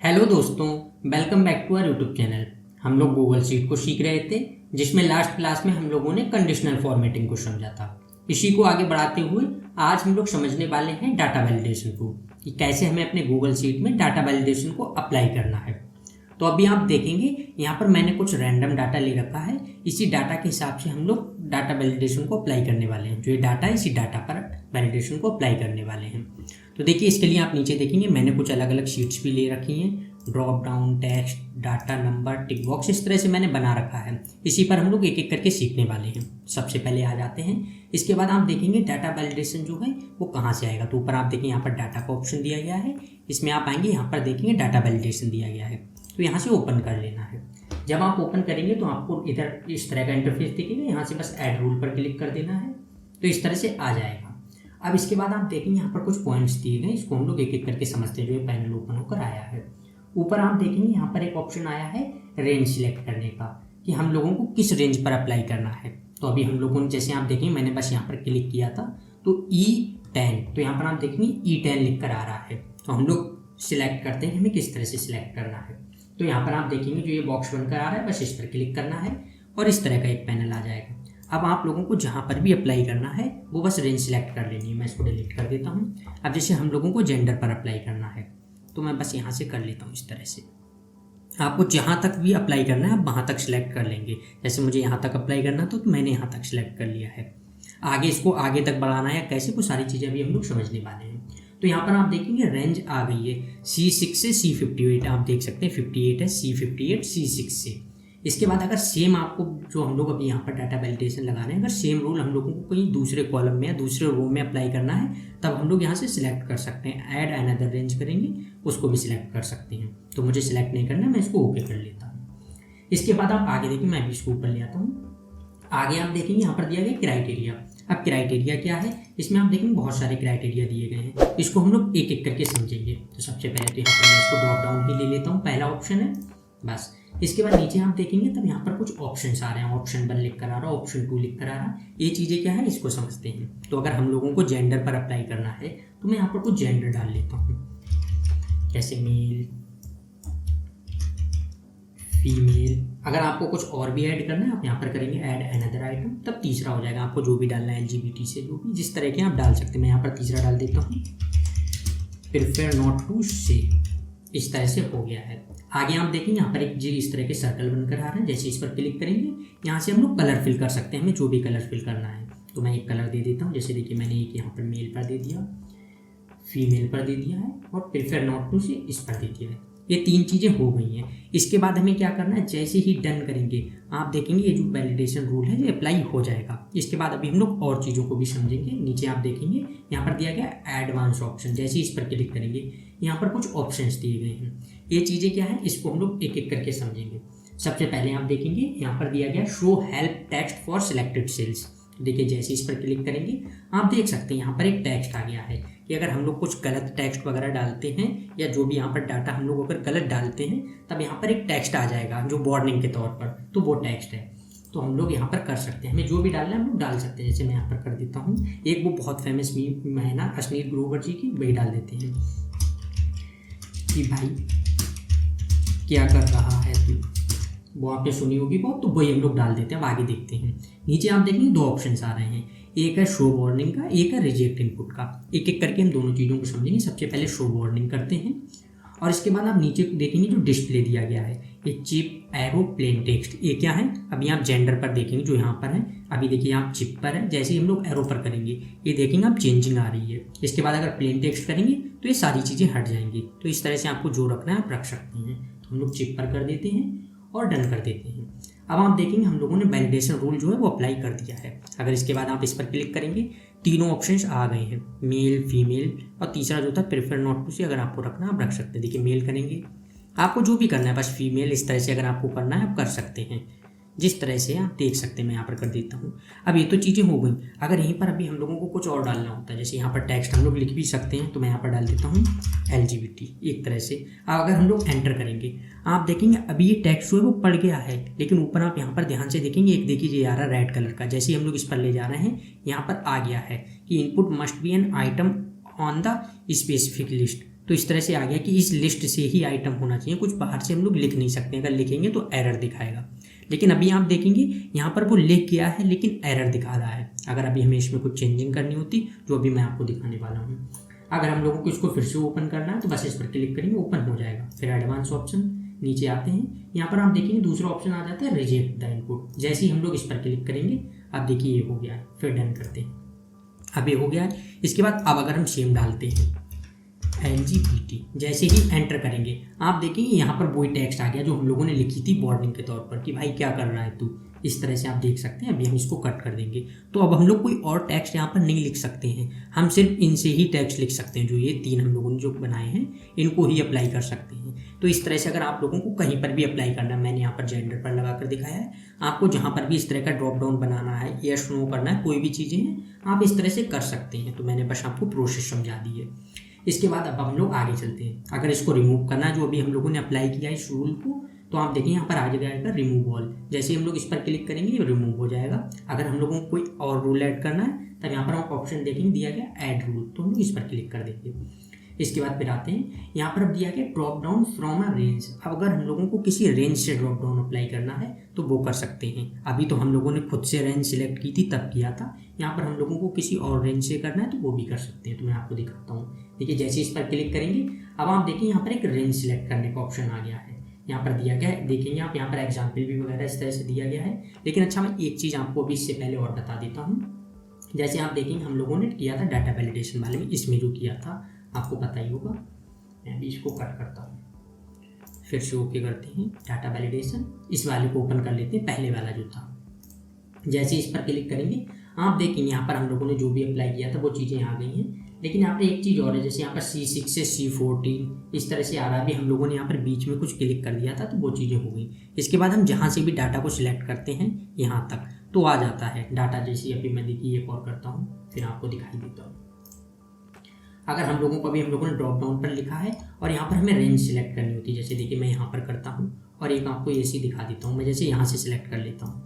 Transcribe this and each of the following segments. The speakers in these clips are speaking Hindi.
हेलो दोस्तों, welcome back to our YouTube channel. हम लोग गूगल शीट को सीख रहे थे, जिसमें लास्ट क्लास में हम लोगों ने कंडीशनल फॉर्मेटिंग को समझा था। इसी को आगे बढ़ाते हुए आज हम लोग समझने वाले हैं डाटा वैलिडेशन को, कि कैसे हमें अपने गूगल शीट में डाटा वैलिडेशन को अप्लाई करना है। तो अभी आप देखेंगे यहाँ पर मैंने कुछ रैंडम डाटा ले रखा है। इसी डाटा के हिसाब से हम लोग डाटा वैलिडेशन को अप्लाई करने वाले हैं। जो ये डाटा है, इसी डाटा पर वैलिडेशन को अप्लाई करने वाले हैं। तो देखिए, इसके लिए आप नीचे देखेंगे मैंने कुछ अलग अलग शीट्स भी ले रखी हैं। Drop down, text, data, number, tick box, इस तरह से मैंने बना रखा है। इसी पर हम लोग एक एक करके सीखने वाले हैं। सबसे पहले आ जाते हैं। इसके बाद आप देखेंगे डाटा वैलिडेशन जो है वो कहाँ से आएगा। तो ऊपर आप देखेंगे यहाँ पर डाटा का ऑप्शन दिया गया है। इसमें आप आएंगे, यहाँ पर देखेंगे डाटा वैलिडेशन दिया गया है। तो यहाँ से ओपन कर लेना है। जब आप ओपन करेंगे तो आपको इधर इस तरह का इंटरफेस दिखेगा। यहाँ से बस ऐड रूल पर क्लिक कर देना है, तो इस तरह से आ जाएगा। अब इसके बाद आप देखेंगे यहाँ पर कुछ पॉइंट्स दिए गए। इसको हम लोग एक एक करके समझते हैं। जो ये पैनल ओपन होकर आया है, ऊपर आप देखेंगे यहाँ पर एक ऑप्शन आया है रेंज सिलेक्ट करने का, कि हम लोगों को किस रेंज पर अप्लाई करना है। तो अभी हम लोगों ने, जैसे आप देखेंगे मैंने बस यहाँ पर क्लिक किया था, तो E10, तो यहाँ पर आप देखेंगे E10 लिख कर आ रहा है। तो हम लोग सिलेक्ट करते हैं हमें किस तरह से सिलेक्ट करना है। तो यहाँ पर आप देखेंगे जो ये बॉक्स बनकर आ रहा है, बस इस पर क्लिक करना है और इस तरह का एक पैनल आ जाएगा। अब आप लोगों को जहाँ पर भी अप्लाई करना है वो बस रेंज सिलेक्ट कर लेनी है। मैं इसको डिलीट कर देता हूँ। अब जैसे हम लोगों को जेंडर पर अप्लाई करना है, तो मैं बस यहाँ से कर लेता हूँ इस तरह से। आपको जहाँ तक भी अप्लाई करना है आप वहाँ तक सिलेक्ट कर लेंगे। जैसे मुझे यहाँ तक अप्लाई करना था, तो मैंने यहाँ तक सिलेक्ट कर लिया है। आगे इसको आगे तक बढ़ाना है या कैसे, वो सारी चीज़ें अभी हम लोग समझने वाले हैं। तो यहाँ पर आप देखेंगे रेंज आ गई है C6 से C58। आप देख सकते हैं 58 है, C58 C6 से। इसके बाद अगर सेम आपको, जो हम लोग अभी यहाँ पर डाटा वैलिडेशन लगा रहे हैं, अगर सेम रूल हम लोगों को कहीं दूसरे कॉलम में या दूसरे रो में अप्लाई करना है, तब हम लोग यहाँ से सिलेक्ट कर सकते हैं। ऐड अनदर रेंज करेंगे, उसको भी सिलेक्ट कर सकते हैं। तो मुझे सिलेक्ट नहीं करना, मैं इसको ओके कर लेता हूँ। इसके बाद आप आगे देखिए, मैं भी इसको ऊपर ले आता हूँ। आगे आप देखेंगे यहाँ पर दिया गया क्राइटेरिया। अब क्राइटेरिया क्या है, इसमें आप देखेंगे बहुत सारे क्राइटेरिया दिए गए हैं। इसको हम लोग एक एक करके समझेंगे। तो सबसे पहले तो यहाँ पर मैं इसको ड्रॉप डाउन ही ले लेता हूँ, पहला ऑप्शन है बस। इसके बाद नीचे आप देखेंगे तब यहाँ पर कुछ ऑप्शंस आ रहे हैं। ऑप्शन 1 लिख कर आ रहा है, ऑप्शन 2 लिख कर आ रहा है। ये चीज़ें क्या है, इसको समझते हैं। तो अगर हम लोगों को जेंडर पर अप्लाई करना है, तो मैं यहाँ पर कुछ जेंडर डाल लेता हूँ, जैसे मेल, फीमेल। अगर आपको कुछ और भी ऐड करना है, आप यहाँ पर करेंगे ऐड अनदर आइटम, तब तीसरा हो जाएगा। आपको जो भी डालना है LGBT से, जो भी जिस तरह के आप डाल सकते हैं। मैं यहाँ पर तीसरा डाल देता हूँ, प्रेफर नॉट टू से। इस तरह से हो गया है। आगे आप देखेंगे यहाँ पर एक जी इस तरह के सर्कल बनकर आ रहे हैं। जैसे इस पर क्लिक करेंगे, यहाँ से हम लोग कलर फिल कर सकते हैं, हमें जो भी कलर फिल करना है। तो मैं एक कलर दे देता हूँ। जैसे देखिए मैंने एक यहाँ पर मेल पर दे दिया, फीमेल पर दे दिया है, और प्रेफर नॉट टू से इस पर दे दिया है। ये 3 चीज़ें हो गई हैं। इसके बाद हमें क्या करना है, जैसे ही डन करेंगे आप देखेंगे ये जो वैलिडेशन रूल है ये अप्लाई हो जाएगा। इसके बाद अभी हम लोग और चीज़ों को भी समझेंगे। नीचे आप देखेंगे यहाँ पर दिया गया एडवांस ऑप्शन। जैसे इस पर क्लिक करेंगे, यहाँ पर कुछ ऑप्शंस दिए गए हैं। ये चीज़ें क्या है, इसको हम लोग एक एक करके समझेंगे। सबसे पहले आप देखेंगे यहाँ पर दिया गया show help text for selected cells. देखिए जैसे इस पर क्लिक करेंगे आप देख सकते हैं यहाँ पर एक टेक्स्ट आ गया है, कि अगर हम लोग कुछ गलत टेक्स्ट वगैरह डालते हैं, या जो भी यहाँ पर डाटा हम लोग अगर गलत डालते हैं, तब यहाँ पर एक टेक्स्ट आ जाएगा जो वार्निंग के तौर पर। तो वो टेक्स्ट है, तो हम लोग यहाँ पर कर सकते हैं। हमें जो भी डालना है हम लोग डाल सकते हैं। जैसे मैं यहाँ पर कर देता हूँ, एक वो बहुत फेमस मीम है ना अश्नीर ग्रोवर जी की, वही डाल देते हैं कि भाई क्या कर रहा है तू, वो आपने सुनी होगी बहुत, तो वही हम लोग डाल देते हैं। अब आगे देखते हैं। नीचे आप देखेंगे 2 ऑप्शंस आ रहे हैं, एक है शो वार्निंग का, एक है रिजेक्ट इनपुट का। एक एक करके हम दोनों चीज़ों को समझेंगे। सबसे पहले शो वार्निंग करते हैं, और इसके बाद आप नीचे देखेंगे जो डिस्प्ले दिया गया है, ये चिप एरो प्लेन टेक्स्ट। ये क्या है, अभी आप जेंडर पर देखेंगे जो यहाँ पर है। अभी देखिए आप चिप पर है, जैसे ही हम लोग एरो पर करेंगे ये देखेंगे आप चेंजिंग आ रही है। इसके बाद अगर प्लेन टेक्स्ट करेंगे तो ये सारी चीज़ें हट जाएंगी। तो इस तरह से आपको जो रखना है आप रख सकते हैं। तो हम लोग चिप पर कर देते हैं और डन कर देते हैं। अब आप देखेंगे हम लोगों ने वैलिडेशन रूल जो है वो अप्लाई कर दिया है। अगर इसके बाद आप इस पर क्लिक करेंगे, तीनों ऑप्शंस आ गए हैं, मेल, फीमेल, और तीसरा जो था प्रेफर नॉट टू से। अगर आपको रखना है आप रख सकते हैं। देखिए मेल करेंगे, आपको जो भी करना है, बस फीमेल इस तरह से अगर आपको करना है आप कर सकते हैं। जिस तरह से आप देख सकते हैं, मैं यहाँ पर कर देता हूँ। अब ये तो चीज़ें हो गई। अगर यहीं पर अभी हम लोगों को कुछ और डालना होता है, जैसे यहाँ पर टेक्स्ट हम लोग लिख भी सकते हैं, तो मैं यहाँ पर डाल देता हूँ LGBT एक तरह से। अब अगर हम लोग एंटर करेंगे, आप देखेंगे अभी ये टेक्स्ट जो है वो पड़ गया है, लेकिन ऊपर आप यहाँ पर ध्यान से देखेंगे एक देखिए ये आ रहा है रेड कलर का। जैसे ही हम लोग इस पर ले जा रहे हैं, यहाँ पर आ गया है कि input must be an item on the specific list. तो इस तरह से आ गया कि इस लिस्ट से ही आइटम होना चाहिए, कुछ बाहर से हम लोग लिख नहीं सकते, अगर लिखेंगे तो एरर दिखाएगा। लेकिन अभी आप देखेंगे यहाँ पर वो लिख गया है लेकिन एरर दिखा रहा है। अगर अभी हमें इसमें कुछ चेंजिंग करनी होती, जो अभी मैं आपको दिखाने वाला हूँ, अगर हम लोगों को इसको फिर से ओपन करना है तो बस इस पर क्लिक करेंगे, ओपन हो जाएगा। फिर एडवांस ऑप्शन नीचे आते हैं, यहाँ पर आप देखेंगे दूसरा ऑप्शन आ जाता है रिजेक्ट द इनपुट। जैसे ही हम लोग इस पर क्लिक करेंगे, अब देखिए ये हो गया है। फिर डन करते हैं, अब ये हो गया है। इसके बाद अब अगर हम सेम डालते हैं LGBT, जैसे ही एंटर करेंगे आप देखेंगे यहाँ पर वही टेक्स्ट आ गया जो हम लोगों ने लिखी थी वार्निंग के तौर पर कि भाई क्या कर रहा है तू। इस तरह से आप देख सकते हैं। अभी हम इसको कट कर देंगे, तो अब हम लोग कोई और टेक्स्ट यहाँ पर नहीं लिख सकते हैं, हम सिर्फ इनसे ही टेक्स्ट लिख सकते हैं। जो ये 3 हम लोगों ने जो बनाए हैं इनको ही अप्लाई कर सकते हैं। तो इस तरह से अगर आप लोगों को कहीं पर भी अप्लाई करना है, मैंने यहाँ पर जेंडर पर लगा कर दिखाया है, आपको जहाँ पर भी इस तरह का ड्रॉप डाउन बनाना है या शो करना है, कोई भी चीज़ें हैं आप इस तरह से कर सकते हैं। तो मैंने बस आपको प्रोसेस समझा दी है। इसके बाद अब हम लोग आगे चलते हैं। अगर इसको रिमूव करना है, जो अभी हम लोगों ने अप्लाई किया है इस रूल को, तो आप देखिए यहाँ पर आ जाएगा रिमूव ऑल। जैसे ही हम लोग इस पर क्लिक करेंगे ये रिमूव हो जाएगा। अगर हम लोगों को कोई और रूल ऐड करना है तब यहाँ पर हम ऑप्शन देखेंगे दिया गया ऐड रूल, तो हम लोग इस पर क्लिक कर देंगे। इसके बाद फिर आते हैं, यहाँ पर अब दिया गया drop down from a range. अब अगर हम लोगों को किसी रेंज से ड्रॉप डाउन अप्लाई करना है तो वो कर सकते हैं। अभी तो हम लोगों ने खुद से रेंज सिलेक्ट की थी तब किया था, यहाँ पर हम लोगों को किसी और रेंज से करना है तो वो भी कर सकते हैं। तो मैं आपको दिखाता हूँ। देखिए जैसे इस पर क्लिक करेंगे, अब आप देखिए यहाँ पर एक रेंज सिलेक्ट करने का ऑप्शन आ गया है। यहाँ पर दिया गया है, देखेंगे आप यहाँ पर एग्जाम्पल भी वगैरह इस तरह से दिया गया है। लेकिन अच्छा, मैं एक चीज़ आपको अभी इससे पहले और बता देता हूँ। जैसे आप देखेंगे हम लोगों ने किया था डाटा वैलिडेशन वाले में, इसमें जो किया था आपको पता ही होगा। मैं भी इसको कट करता हूँ, फिर से ओके करते हैं। डाटा वैलिडेशन, इस वाले को ओपन कर लेते हैं, पहले वाला जो था। जैसे इस पर क्लिक करेंगे आप देखेंगे यहाँ पर हम लोगों ने जो भी अप्लाई किया था वो चीज़ें आ गई हैं। लेकिन यहाँ पर एक चीज़ और है, जैसे यहाँ पर C6 से C14 इस तरह से आ रहा है। अभी हम लोगों ने यहाँ पर बीच में कुछ क्लिक कर दिया था तो वो चीज़ें हो गई। इसके बाद हम जहाँ से भी डाटा को सिलेक्ट करते हैं यहाँ तक तो आ जाता है डाटा। जैसे अभी मैं देखिए एक और करता हूँ, फिर आपको दिखाई देता हूँ। अगर हम लोगों को अभी हम लोगों ने ड्रॉप डाउन पर लिखा है और यहाँ पर हमें रेंज सिलेक्ट करनी होती है, जैसे देखिए मैं यहाँ पर करता हूँ और एक आपको ऐसे दिखा देता हूँ। मैं जैसे यहाँ से सिलेक्ट कर लेता हूँ,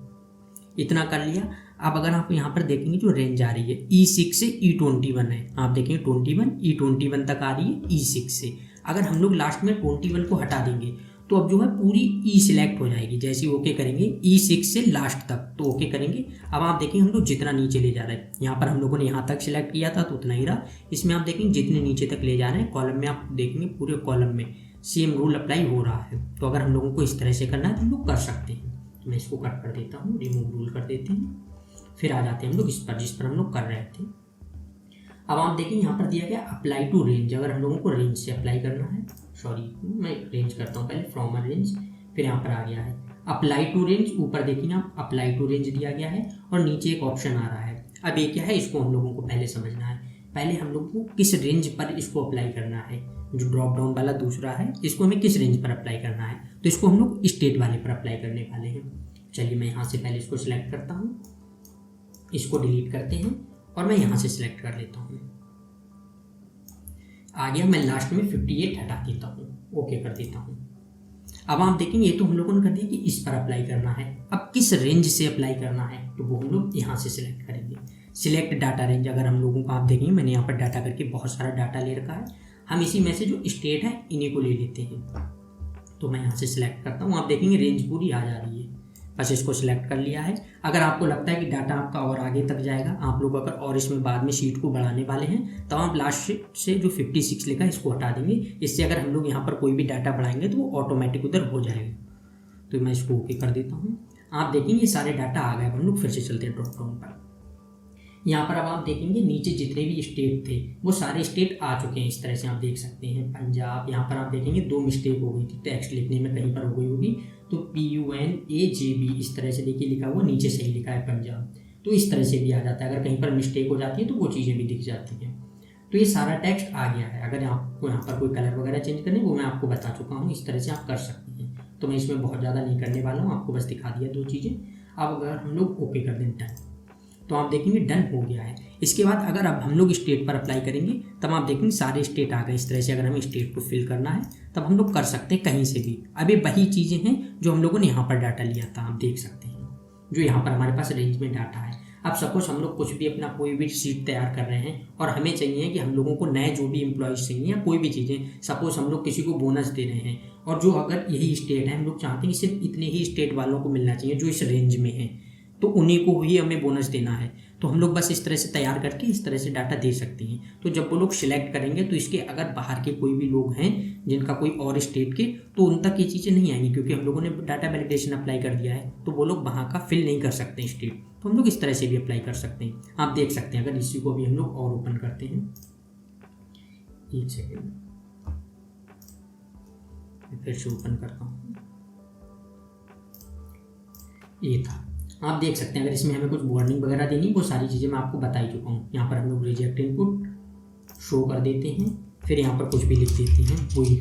इतना कर लिया। अब अगर आप यहाँ पर देखेंगे जो रेंज आ रही है E6 से E21 है, आप देखेंगे 21 E21 तक आ रही है E6 से। अगर हम लोग लास्ट में 21 को हटा देंगे तो अब जो है पूरी E सिलेक्ट हो जाएगी। जैसे ओके करेंगे E6 से लास्ट तक तो ओके करेंगे। अब आप देखेंगे हम लोग जितना नीचे ले जा रहे हैं, यहाँ पर हम लोगों ने यहाँ तक सिलेक्ट किया था तो उतना ही रहा। इसमें आप देखेंगे जितने नीचे तक ले जा रहे हैं कॉलम में, आप देखेंगे पूरे कॉलम में सेम रूल अप्लाई हो रहा है। तो अगर हम लोगों को इस तरह से करना है तो हम लोग कर सकते हैं। तो मैं इसको कट कर देता हूँ, रिमूव रूल कर देते हैं। फिर आ जाते हैं हम लोग इस पर जिस पर हम लोग कर रहे थे। अब आप देखें यहाँ पर दिया गया अप्लाई टू रेंज। अगर हम लोगों को रेंज से अप्लाई करना है, सॉरी मैं रेंज करता हूँ पहले, फ्रॉम अ रेंज, फिर यहाँ पर आ गया है अप्लाई टू रेंज। ऊपर देखिए आप अप्लाई टू रेंज दिया गया है और नीचे एक ऑप्शन आ रहा है। अब ये क्या है, इसको हम लोगों को पहले समझना है। पहले हम लोग को किस रेंज पर इसको अप्लाई करना है। जो ड्रॉप डाउन वाला दूसरा है इसको हमें किस रेंज पर अप्लाई करना है, तो इसको हम लोग स्टेट वाले पर अप्लाई करने वाले हैं। चलिए मैं यहाँ से पहले इसको सिलेक्ट करता हूँ, इसको डिलीट करते हैं और मैं यहाँ से सिलेक्ट कर लेता हूँ। आ गया, मैं लास्ट में 58 हटा देता हूँ, ओके कर देता हूँ। अब आप देखेंगे ये तो हम लोगों ने कर दिया कि इस पर अप्लाई करना है। अब किस रेंज से अप्लाई करना है तो वो हम लोग यहाँ से सिलेक्ट करेंगे, सिलेक्ट डाटा रेंज। अगर हम लोगों को आप देखेंगे मैंने यहाँ पर डाटा करके बहुत सारा डाटा ले रखा है, हम इसी में से जो स्टेट है इन्हीं को ले लेते हैं। तो मैं यहाँ से सिलेक्ट करता हूँ, आप देखेंगे रेंज पूरी आ जा रही है। बस इसको सिलेक्ट कर लिया है। अगर आपको लगता है कि डाटा आपका और आगे तक जाएगा, आप लोग अगर और इसमें बाद में शीट को बढ़ाने वाले हैं, तो आप लास्ट से जो 56 लिखा है इसको हटा देंगे। इससे अगर हम लोग यहाँ पर कोई भी डाटा बढ़ाएंगे तो वो ऑटोमेटिक उधर हो जाएगा। तो मैं इसको ओके कर देता हूँ। आप देखेंगे सारे डाटा आ गए। हम लोग फिर से चलते हैं ड्रॉप डाउन पर। यहाँ पर अब आप देखेंगे नीचे जितने भी स्टेट थे वो सारे स्टेट आ चुके हैं। इस तरह से आप देख सकते हैं पंजाब। यहाँ पर आप देखेंगे 2 मिस्टेक हो गई थी, टेक्स्ट लिखने में कहीं पर हो गई होगी, तो PUNAJB इस तरह से देखिए लिखा हुआ, नीचे सही लिखा है पंजाब। तो इस तरह से भी आ जाता है। अगर कहीं पर मिस्टेक हो जाती है तो वो चीज़ें भी दिख जाती हैं। तो ये सारा टेक्स्ट आ गया है। अगर आपको यहाँ पर कोई कलर वगैरह चेंज करने वो मैं आपको बता चुका हूँ, इस तरह से आप कर सकते हैं। तो मैं इसमें बहुत ज़्यादा नहीं करने वाला हूँ, आपको बस दिखा दिया 2 चीज़ें। अब अगर हम लोग ओके कर दें डन, तो आप देखेंगे डन हो गया है। इसके बाद अगर अब हम लोग स्टेट पर अप्लाई करेंगे तब आप देखेंगे सारे स्टेट आ गए। इस तरह से अगर हमें स्टेट को फिल करना है तब हम लोग कर सकते हैं कहीं से भी। अभी वही चीज़ें हैं जो हम लोगों ने यहाँ पर डाटा लिया था, आप देख सकते हैं जो यहाँ पर हमारे पास रेंज में डाटा है। अब सपोज हम लोग कुछ भी अपना कोई भी शीट तैयार कर रहे हैं और हमें चाहिए कि हम लोगों को नए जो भी एम्प्लॉयज़ चाहिए या कोई भी चीज़ें, सपोज हम लोग किसी को बोनस दे रहे हैं और जो अगर यही स्टेट है हम लोग चाहते हैं कि सिर्फ इतने ही स्टेट वालों को मिलना चाहिए जो इस रेंज में है, तो उन्हीं को ही हमें बोनस देना है। तो हम लोग बस इस तरह से तैयार करके इस तरह से डाटा दे सकते हैं। तो जब वो लोग सिलेक्ट करेंगे तो इसके अगर बाहर के कोई भी लोग हैं जिनका कोई और स्टेट के, तो उन तक ये चीज़ें नहीं आएंगी क्योंकि हम लोगों ने डाटा वैलिडेशन अप्लाई कर दिया है, तो वो लोग वहाँ का फिल नहीं कर सकते स्टेट। तो हम लोग इस तरह से भी अप्लाई कर सकते हैं। आप देख सकते हैं, अगर इसी को भी हम लोग और ओपन करते हैं, एक सेकेंड फिर से ओपन करता हूँ, ये था। आप देख सकते हैं अगर इसमें हमें कुछ वार्निंग वगैरह देनी, वो सारी चीज़ें मैं आपको बता ही चुका हूँ। यहाँ पर हम लोग रिजेक्ट इनपुट शो कर देते हैं, फिर यहाँ पर कुछ भी लिख देते हैं वही।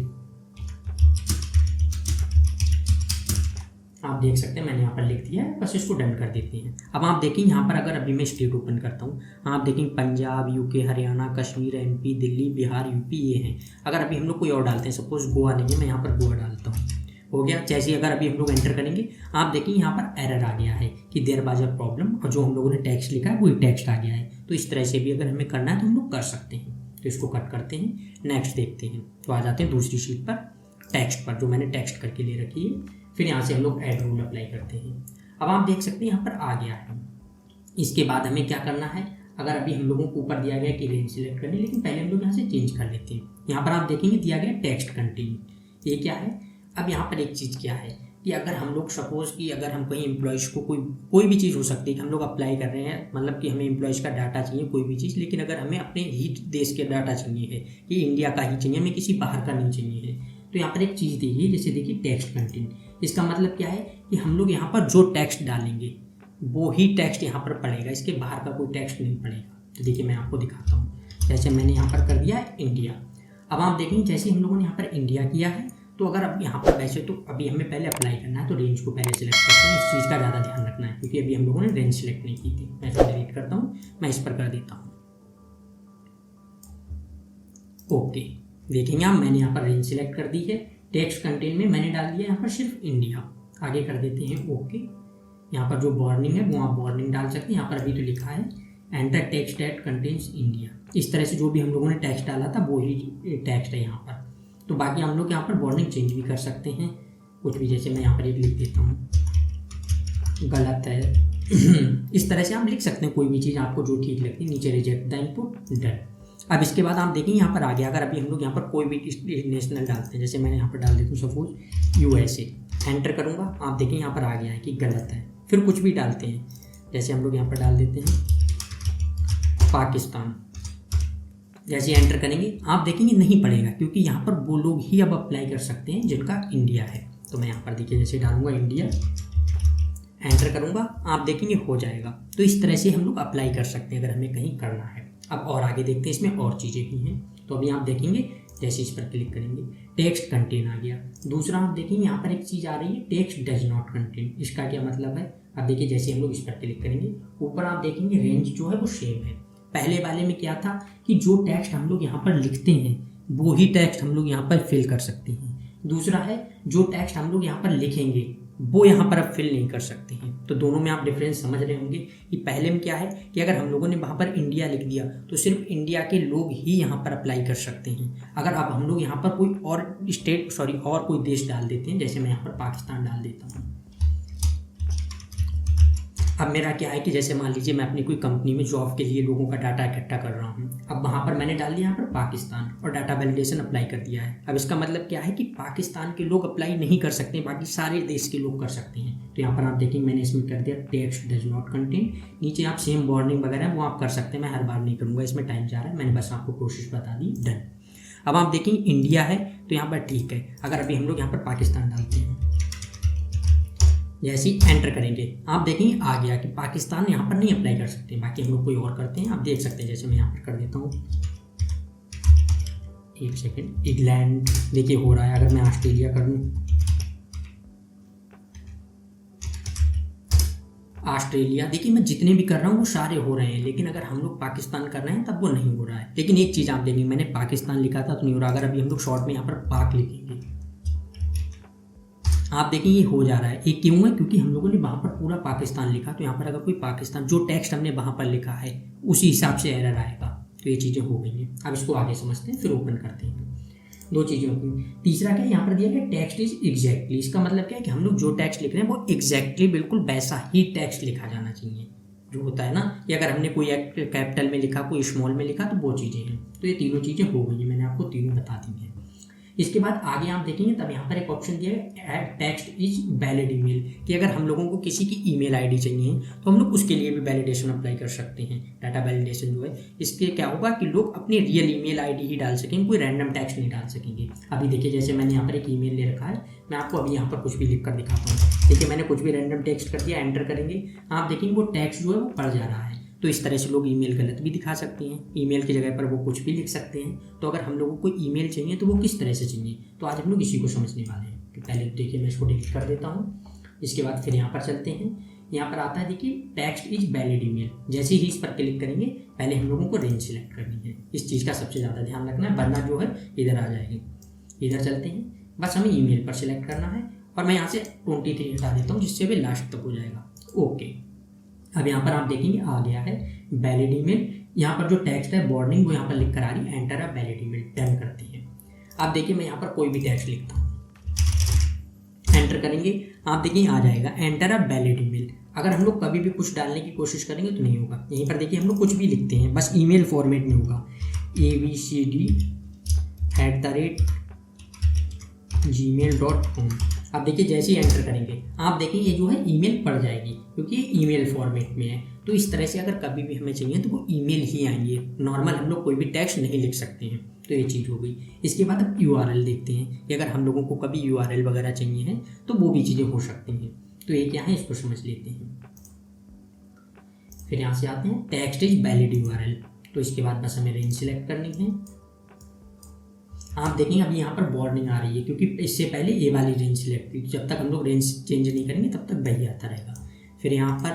आप देख सकते हैं मैंने यहाँ पर लिख दिया है, बस इसको डन कर देते हैं। अब आप देखें यहाँ पर अगर अभी मैं स्टेट ओपन करता हूँ, आप देखें Punjab, UK, Haryana, Kashmir, MP, Delhi, Bihar, UP ये हैं। अगर अभी हम लोग कोई और डालते हैं, सपोज गोवा नहीं है, मैं यहाँ पर गोवा डालता हूँ, हो गया। जैसे अगर अभी हम लोग एंटर करेंगे, आप देखिए यहाँ पर एरर आ गया है कि देयर वाज अ प्रॉब्लम, और जो हम लोगों ने टेक्स्ट लिखा है वही टेक्स्ट आ गया है। तो इस तरह से भी अगर हमें करना है तो हम लोग कर सकते हैं। तो इसको कट करते हैं, नेक्स्ट देखते हैं, तो आ जाते हैं दूसरी शीट पर, टेक्स्ट पर, जो मैंने टेक्स्ट करके ले रखी है। फिर यहाँ से हम लोग ऐड रूल अप्लाई करते हैं। अब आप देख सकते हैं यहाँ पर आ गया है। इसके बाद हमें क्या करना है, अगर अभी हम लोगों को ऊपर दिया गया कि रेंज सिलेक्ट करनी, लेकिन पहले हम लोग यहाँ से चेंज कर लेते हैं। यहाँ पर आप देखेंगे दिया गया टेक्स्ट कंटेंट, ये क्या है। अब यहाँ पर एक चीज़ क्या है कि अगर हम लोग सपोज कि अगर हम कहीं एम्प्लॉयज़ को कोई भी चीज़ हो सकती है कि हम लोग अप्लाई कर रहे हैं, मतलब कि हमें एम्प्लॉयज़ का डाटा चाहिए कोई भी चीज़, लेकिन अगर हमें अपने ही देश के डाटा चाहिए है कि इंडिया का ही चाहिए, हमें किसी बाहर का नहीं चाहिए है, तो यहाँ पर एक चीज़ देखिए, जैसे देखिए टेक्स्ट कंटेंट। इसका मतलब क्या है कि हम लोग यहाँ पर जो टेक्स्ट डालेंगे वो ही टेक्स्ट यहाँ पर पड़ेगा, इसके बाहर का कोई टेक्स्ट नहीं पड़ेगा। तो देखिए मैं आपको दिखाता हूँ, जैसे मैंने यहाँ पर कर दिया इंडिया। अब आप देखेंगे जैसे हम लोगों ने यहाँ पर इंडिया किया है, तो अगर अब यहाँ पर वैसे तो अभी हमें पहले अप्लाई करना है, तो रेंज को पहले सिलेक्ट करते हैं। इस चीज़ का ज़्यादा ध्यान रखना है क्योंकि अभी हम लोगों ने रेंज सिलेक्ट नहीं की थी। मैं इसको डिलीट करता हूँ, मैं इस पर कर देता हूँ ओके। देखेंगे आप, मैंने यहाँ पर रेंज सिलेक्ट कर दी है। टेक्स्ट कंटेंट में मैंने डाल दिया यहाँ पर सिर्फ इंडिया, आगे कर देते हैं ओके। यहाँ पर जो वार्निंग है वो आप वार्निंग डाल सकते हैं। यहाँ पर अभी तो लिखा है enter text that contains India. इस तरह से जो भी हम लोगों ने टेक्स्ट डाला था वो ही टेक्स्ट है यहाँ पर। तो बाकी हम लोग यहाँ पर वार्निंग चेंज भी कर सकते हैं कुछ भी, जैसे मैं यहाँ पर एक लिख देता हूँ गलत है इस तरह से आप लिख सकते हैं कोई भी चीज़ आपको जो ठीक लगती है। नीचे रिजेक्ट द इनपुट, डन। अब इसके बाद आप देखेंगे यहाँ पर आ गया। अगर अभी हम लोग यहाँ पर कोई भी नेशनल डालते हैं, जैसे मैंने यहाँ पर डाल देता हूँ सपोज USA, एंटर करूँगा, आप देखेंगे यहाँ पर आ गया है कि गलत है। फिर कुछ भी डालते हैं, जैसे हम लोग यहाँ पर डाल देते हैं पाकिस्तान, जैसे एंटर करेंगे आप देखेंगे नहीं पड़ेगा क्योंकि यहाँ पर वो लोग ही अब अप्लाई कर सकते हैं जिनका इंडिया है। तो मैं यहाँ पर देखिए जैसे डालूंगा इंडिया, एंटर करूँगा, आप देखेंगे हो जाएगा। तो इस तरह से हम लोग अप्लाई कर सकते हैं अगर हमें कहीं करना है। अब और आगे देखते हैं, इसमें और चीज़ें भी हैं। तो अभी आप देखेंगे जैसे इस पर क्लिक करेंगे टेक्स्ट कंटेन आ गया। दूसरा आप देखेंगे यहाँ पर एक चीज़ आ रही है टेक्स्ट डज नॉट कंटेन। इसका क्या मतलब है, अब देखिए जैसे हम लोग इस पर क्लिक करेंगे, ऊपर आप देखेंगे रेंज जो है वो सेम है। पहले वाले में क्या था कि जो टेक्स्ट हम लोग यहाँ पर लिखते हैं वो ही टेक्स्ट हम लोग यहाँ पर फिल कर सकते हैं। दूसरा है जो टेक्स्ट हम लोग यहाँ पर लिखेंगे वो यहाँ पर अब फिल नहीं कर सकते हैं। तो दोनों में आप डिफरेंस समझ रहे होंगे कि पहले में क्या है कि अगर हम लोगों ने वहाँ पर इंडिया लिख दिया तो सिर्फ इंडिया के लोग ही यहाँ पर अप्लाई कर सकते हैं। अगर अब हम लोग यहाँ पर कोई और और कोई देश डाल देते हैं, जैसे मैं यहाँ पर पाकिस्तान डाल देता हूँ। अब मेरा क्या है कि जैसे मान लीजिए मैं अपनी कोई कंपनी में जॉब के लिए लोगों का डाटा इकट्ठा कर रहा हूँ। अब वहाँ पर मैंने डाल दिया यहाँ पर पाकिस्तान और डाटा वैलिडेशन अप्लाई कर दिया है। अब इसका मतलब क्या है कि पाकिस्तान के लोग अप्लाई नहीं कर सकते, बाकी सारे देश के लोग कर सकते हैं। तो यहाँ पर आप देखेंगे मैंने इसमें कर दिया टेक्स्ट डज नॉट कंटेन। नीचे आप सेम वार्निंग वगैरह वो आप कर सकते हैं, मैं हर बार नहीं करूँगा, इसमें टाइम जा रहा है, मैंने बस आपको कोशिश बता दी, डन। अब आप देखेंगे इंडिया है तो यहाँ पर ठीक है। अगर अभी हम लोग यहाँ पर पाकिस्तान डालते हैं, जैसे ही एंटर करेंगे आप देखेंगे आ गया कि पाकिस्तान यहाँ पर नहीं अप्लाई कर सकते। बाकी हम लोग कोई और करते हैं, आप देख सकते हैं, जैसे मैं यहाँ पर कर देता हूँ, एक सेकेंड, इंग्लैंड देखिए हो रहा है। अगर मैं ऑस्ट्रेलिया कर लूँ, ऑस्ट्रेलिया देखिए मैं जितने भी कर रहा हूँ वो सारे हो रहे हैं, लेकिन अगर हम लोग पाकिस्तान कर रहे हैं तब वो नहीं हो रहा है। लेकिन एक चीज़ आप देखेंगे, मैंने पाकिस्तान लिखा था तो नहीं हो रहा। अगर अभी हम लोग शॉर्ट में यहाँ पर पाक लिखेंगे आप देखें ये हो जा रहा है। ये क्यों है? क्योंकि हम लोगों ने वहाँ पर पूरा पाकिस्तान लिखा, तो यहाँ पर अगर कोई पाकिस्तान जो टेक्स्ट हमने वहाँ पर लिखा है उसी हिसाब से एरर आएगा। तो ये चीज़ें हो गई हैं। अब इसको आगे समझते हैं, फिर ओपन करते हैं। दो चीज़ें होती हैं। तीसरा क्या है, यहाँ पर दिया गया टेक्स्ट इज एग्जैक्टली। इसका मतलब क्या है कि हम लोग जो टेक्स्ट लिख रहे हैं वो एग्जैक्टली बिल्कुल वैसा ही टेक्स्ट लिखा जाना चाहिए जो होता है ना, कि अगर हमने कोई कैपिटल में लिखा, कोई स्मॉल में लिखा, तो वो चीज़ें हैं। तो ये तीनों चीज़ें हो गई हैं, मैंने आपको तीनों बता दी हैं। इसके बाद आगे आप देखेंगे तब यहाँ पर एक ऑप्शन दिया है add text is valid email, कि अगर हम लोगों को किसी की ईमेल आईडी चाहिए तो हम लोग उसके लिए भी वैलिडेशन अप्लाई कर सकते हैं। डाटा वैलिडेशन जो है, इसके क्या होगा कि लोग अपनी रियल ईमेल आईडी ही डाल सकेंगे, कोई रैंडम टेक्स्ट नहीं डाल सकेंगे। अभी देखिए जैसे मैंने यहाँ पर एक ईमेल ले रखा है, मैं आपको अभी यहाँ पर कुछ भी लिख कर दिखाता हूँ। देखिए मैंने कुछ भी रैंडम टेक्स्ट कर दिया, एंटर करेंगे, आप देखेंगे वो टेक्स्ट जो है वो पढ़ जा रहा है। तो इस तरह से लोग ईमेल गलत भी दिखा सकते हैं, ईमेल की जगह पर वो कुछ भी लिख सकते हैं। तो अगर हम लोगों को ईमेल चाहिए तो वो किस तरह से चाहिए, तो आज हम लोग इसी को समझने वाले हैं। तो पहले देखिए मैं इसको डिलीट कर देता हूँ। इसके बाद फिर यहाँ पर चलते हैं, यहाँ पर आता है देखिए टेक्स्ट इज वैलिड ईमेल। जैसे ही इस पर क्लिक करेंगे पहले हम लोगों को रेंज सिलेक्ट करनी है। इस चीज़ का सबसे ज़्यादा ध्यान रखना है, वरना जो है इधर आ जाएगी। इधर चलते हैं, बस हमें ईमेल पर सिलेक्ट करना है और मैं यहाँ से 23 हटा देता हूँ, जिससे भी लास्ट तक हो जाएगा। ओके, अब यहाँ पर आप देखेंगे आ गया है वैलिड ईमेल। यहाँ पर जो टेक्स्ट है वार्निंग वो यहाँ पर लिख कर आ रही है, enter a valid email, done करते हैं। आप देखिए मैं यहाँ पर कोई भी टेक्स्ट लिखता हूँ, एंटर करेंगे, आप देखिए आ जाएगा एंटर अ वैलिड ईमेल। अगर हम लोग कभी भी कुछ डालने की कोशिश करेंगे तो नहीं होगा। यहीं पर देखिए हम लोग कुछ भी लिखते हैं, बस ईमेल फॉर्मेट में होगा, abcd@gmail.com। अब देखिए जैसे ही एंटर करेंगे आप देखिए ये जो है ईमेल पड़ जाएगी, क्योंकि ये ईमेल फॉर्मेट में है। तो इस तरह से अगर कभी भी हमें चाहिए तो वो ईमेल ही आएंगे, नॉर्मल हम लोग कोई भी टेक्स्ट नहीं लिख सकते हैं। तो ये चीज़ हो गई। इसके बाद अब URL देखते हैं कि अगर हम लोगों को कभी URL वगैरह चाहिए है तो वो भी चीज़ें हो सकती हैं। तो ये क्या है इसको समझ लेते हैं। फिर यहाँ से आते हैं टेक्स्ट इज वैलिड URL। तो इसके बाद बस हमें रेंज सिलेक्ट करनी है। आप देखेंगे अभी यहाँ पर वार्निंग आ रही है, क्योंकि इससे पहले ये वाली रेंज सिलेक्ट थी। जब तक हम लोग रेंज चेंज नहीं करेंगे तब तक वही आता रहेगा। फिर यहाँ पर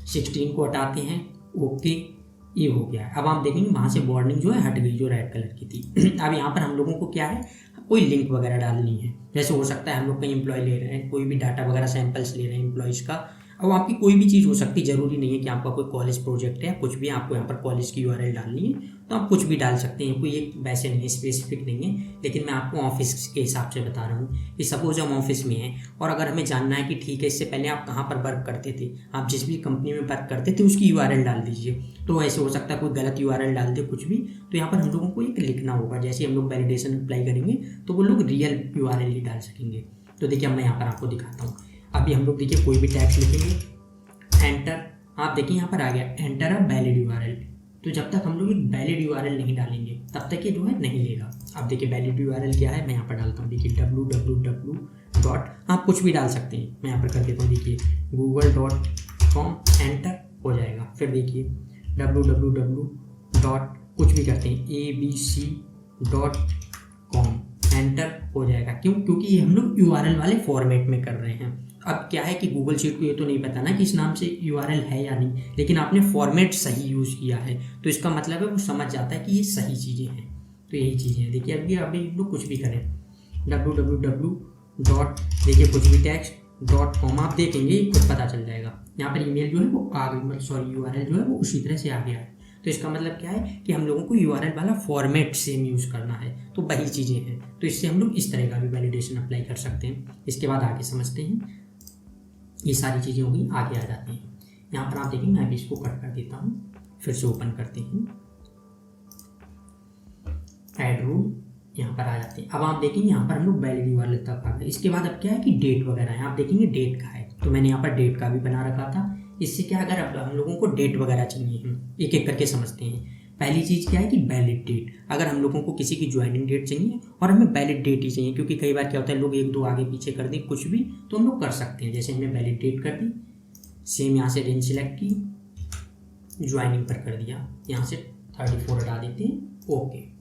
16 को हटाते हैं, ओके, ये हो गया। अब आप देखेंगे वहाँ से वार्निंग जो है हट गई, जो रेड कलर की थी। अब यहाँ पर हम लोगों को क्या है, कोई लिंक वगैरह डालनी है। जैसे हो सकता है हम लोग कहीं एम्प्लॉय ले रहे हैं, कोई भी डाटा वगैरह सैंपल्स ले रहे हैं एम्प्लॉयज़ का। अब आपकी कोई भी चीज़ हो सकती है, ज़रूरी नहीं है कि आपका कोई कॉलेज प्रोजेक्ट है, कुछ भी आपको यहाँ पर कॉलेज की URL डालनी है तो आप कुछ भी डाल सकते हैं। कोई एक वैसे नहीं है, स्पेसिफिक नहीं है। लेकिन मैं आपको ऑफिस के हिसाब से बता रहा हूँ कि सपोज हम ऑफिस में हैं और अगर हमें जानना है कि ठीक है इससे पहले आप कहाँ पर वर्क करते थे, आप जिस भी कंपनी में वर्क करते थे उसकी URL डाल दीजिए। तो ऐसे हो सकता है कोई गलत URL डाल दे कुछ भी, तो यहाँ पर हम लोगों को एक लिखना होगा। जैसे हम लोग वैलिडेशन अप्लाई करेंगे तो वो लोग रियल URL ही डाल सकेंगे। तो देखिए अब मैं यहाँ पर आपको दिखाता हूँ। अभी हम लोग देखिए कोई भी टैक्स लिखेंगे, एंटर, आप देखिए यहाँ पर आ गया एंटर अ वैलिड URL। तो जब तक हम लोग एक वैलिड URL नहीं डालेंगे तब तक ये जो है नहीं लेगा। अब देखिए वैलिड URL क्या है, मैं यहाँ पर डालता हूँ, देखिए www. आप कुछ भी डाल सकते हैं, मैं यहाँ पर कर देता हूँ, देखिए google.com, एंटर हो जाएगा। फिर देखिए www. कुछ भी करते हैं abc.com, एंटर हो जाएगा। क्यों? क्योंकि ये हम लोग URL वाले फॉर्मेट में कर रहे हैं। अब क्या है कि गूगल शीट को ये तो नहीं पता ना कि इस नाम से URL है या नहीं, लेकिन आपने फॉर्मेट सही यूज़ किया है तो इसका मतलब है वो समझ जाता है कि ये सही चीज़ें हैं। तो यही चीज़ें हैं। देखिए अभी हम लोग कुछ भी करें www. देखिए कुछ भी text.com, आप देखेंगे खुद पता चल जाएगा। यहाँ पर ईमेल जो है वो आ गई, मतलब सॉरी URL जो है वो उसी तरह से आ गया है। तो इसका मतलब क्या है कि हम लोगों को URL वाला फॉर्मेट सेम यूज़ करना है। तो वही चीज़ें हैं, तो इससे हम लोग इस तरह का भी वैलिडेशन अप्लाई कर सकते हैं। इसके बाद आगे समझते हैं। ये सारी चीज़ें होगी, आगे आ जाते हैं। यहाँ पर आप देखेंगे मैं भी इसको कट कर देता हूँ, फिर से ओपन करते हैं, ऐड रूल, यहाँ पर आ जाते हैं। अब आप देखेंगे यहाँ पर हम लोग वैलिड URL तक आ गए। इसके बाद अब क्या है कि डेट वगैरह है, आप देखेंगे डेट का है, तो मैंने यहाँ पर डेट का भी बना रखा था। इससे क्या, अगर अब हम लोगों को डेट वगैरह चाहिए, हम एक एक करके समझते हैं। पहली चीज़ क्या है कि वैलिड डेट। अगर हम लोगों को किसी की ज्वाइनिंग डेट चाहिए और हमें वैलिड डेट ही चाहिए, क्योंकि कई बार क्या होता है लोग 1-2 आगे पीछे कर दें कुछ भी, तो हम लोग कर सकते हैं। जैसे हमने वैलिड डेट कर दी, सेम यहाँ से रेंज सेलेक्ट की, ज्वाइनिंग पर कर दिया, यहाँ से 34 हटा देते हैं, ओके।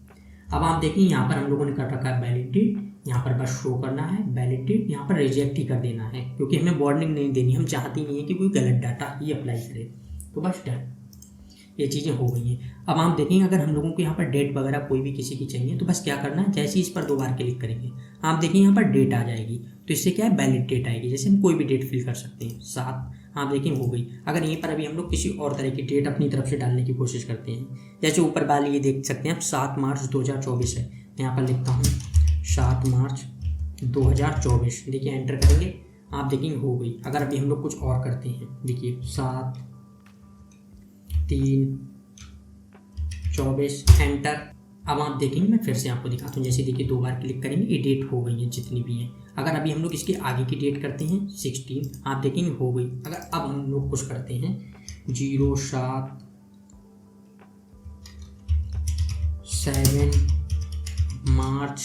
अब आप देखें यहाँ पर हम लोगों ने कर रखा है वैलिड डेट, यहाँ पर बस शो करना है वैलिड डेट, यहाँ पर रिजेक्ट ही कर देना है क्योंकि हमें वार्निंग नहीं देनी, हम चाहते नहीं है कि कोई गलत डाटा ही अप्लाई करे। तो बस डन। ये चीज़ें हो गई हैं। अब आप देखेंगे अगर हम लोगों को यहाँ पर डेट वगैरह कोई भी किसी की चाहिए तो बस क्या करना है, जैसे ही इस पर 2 बार क्लिक करेंगे आप देखिए यहाँ पर डेट आ जाएगी। तो इससे क्या है, वैलिड डेट आएगी। जैसे हम कोई भी डेट फिल कर सकते हैं, 7 आप देखें हो गई। अगर यहीं पर अभी हम लोग किसी और तरह की डेट अपनी तरफ से डालने की कोशिश करते हैं, जैसे ऊपर वाली ये देख सकते हैं आप 7 मार्च 2024 है, यहाँ पर लिखता हूँ 7 मार्च 2024, देखिए एंटर करेंगे आप देखेंगे हो गई। अगर अभी हम लोग कुछ और करते हैं, देखिए 7/3/24 एंटर। अब आप देखेंगे मैं फिर से आपको दिखाता हूँ, जैसे देखिए 2 बार क्लिक करेंगे ये डेट हो गई है जितनी भी हैं। अगर अभी हम लोग इसके आगे की डेट करते हैं 16, आप देखेंगे हो गई। अगर अब हम लोग कुछ करते हैं 07 मार्च,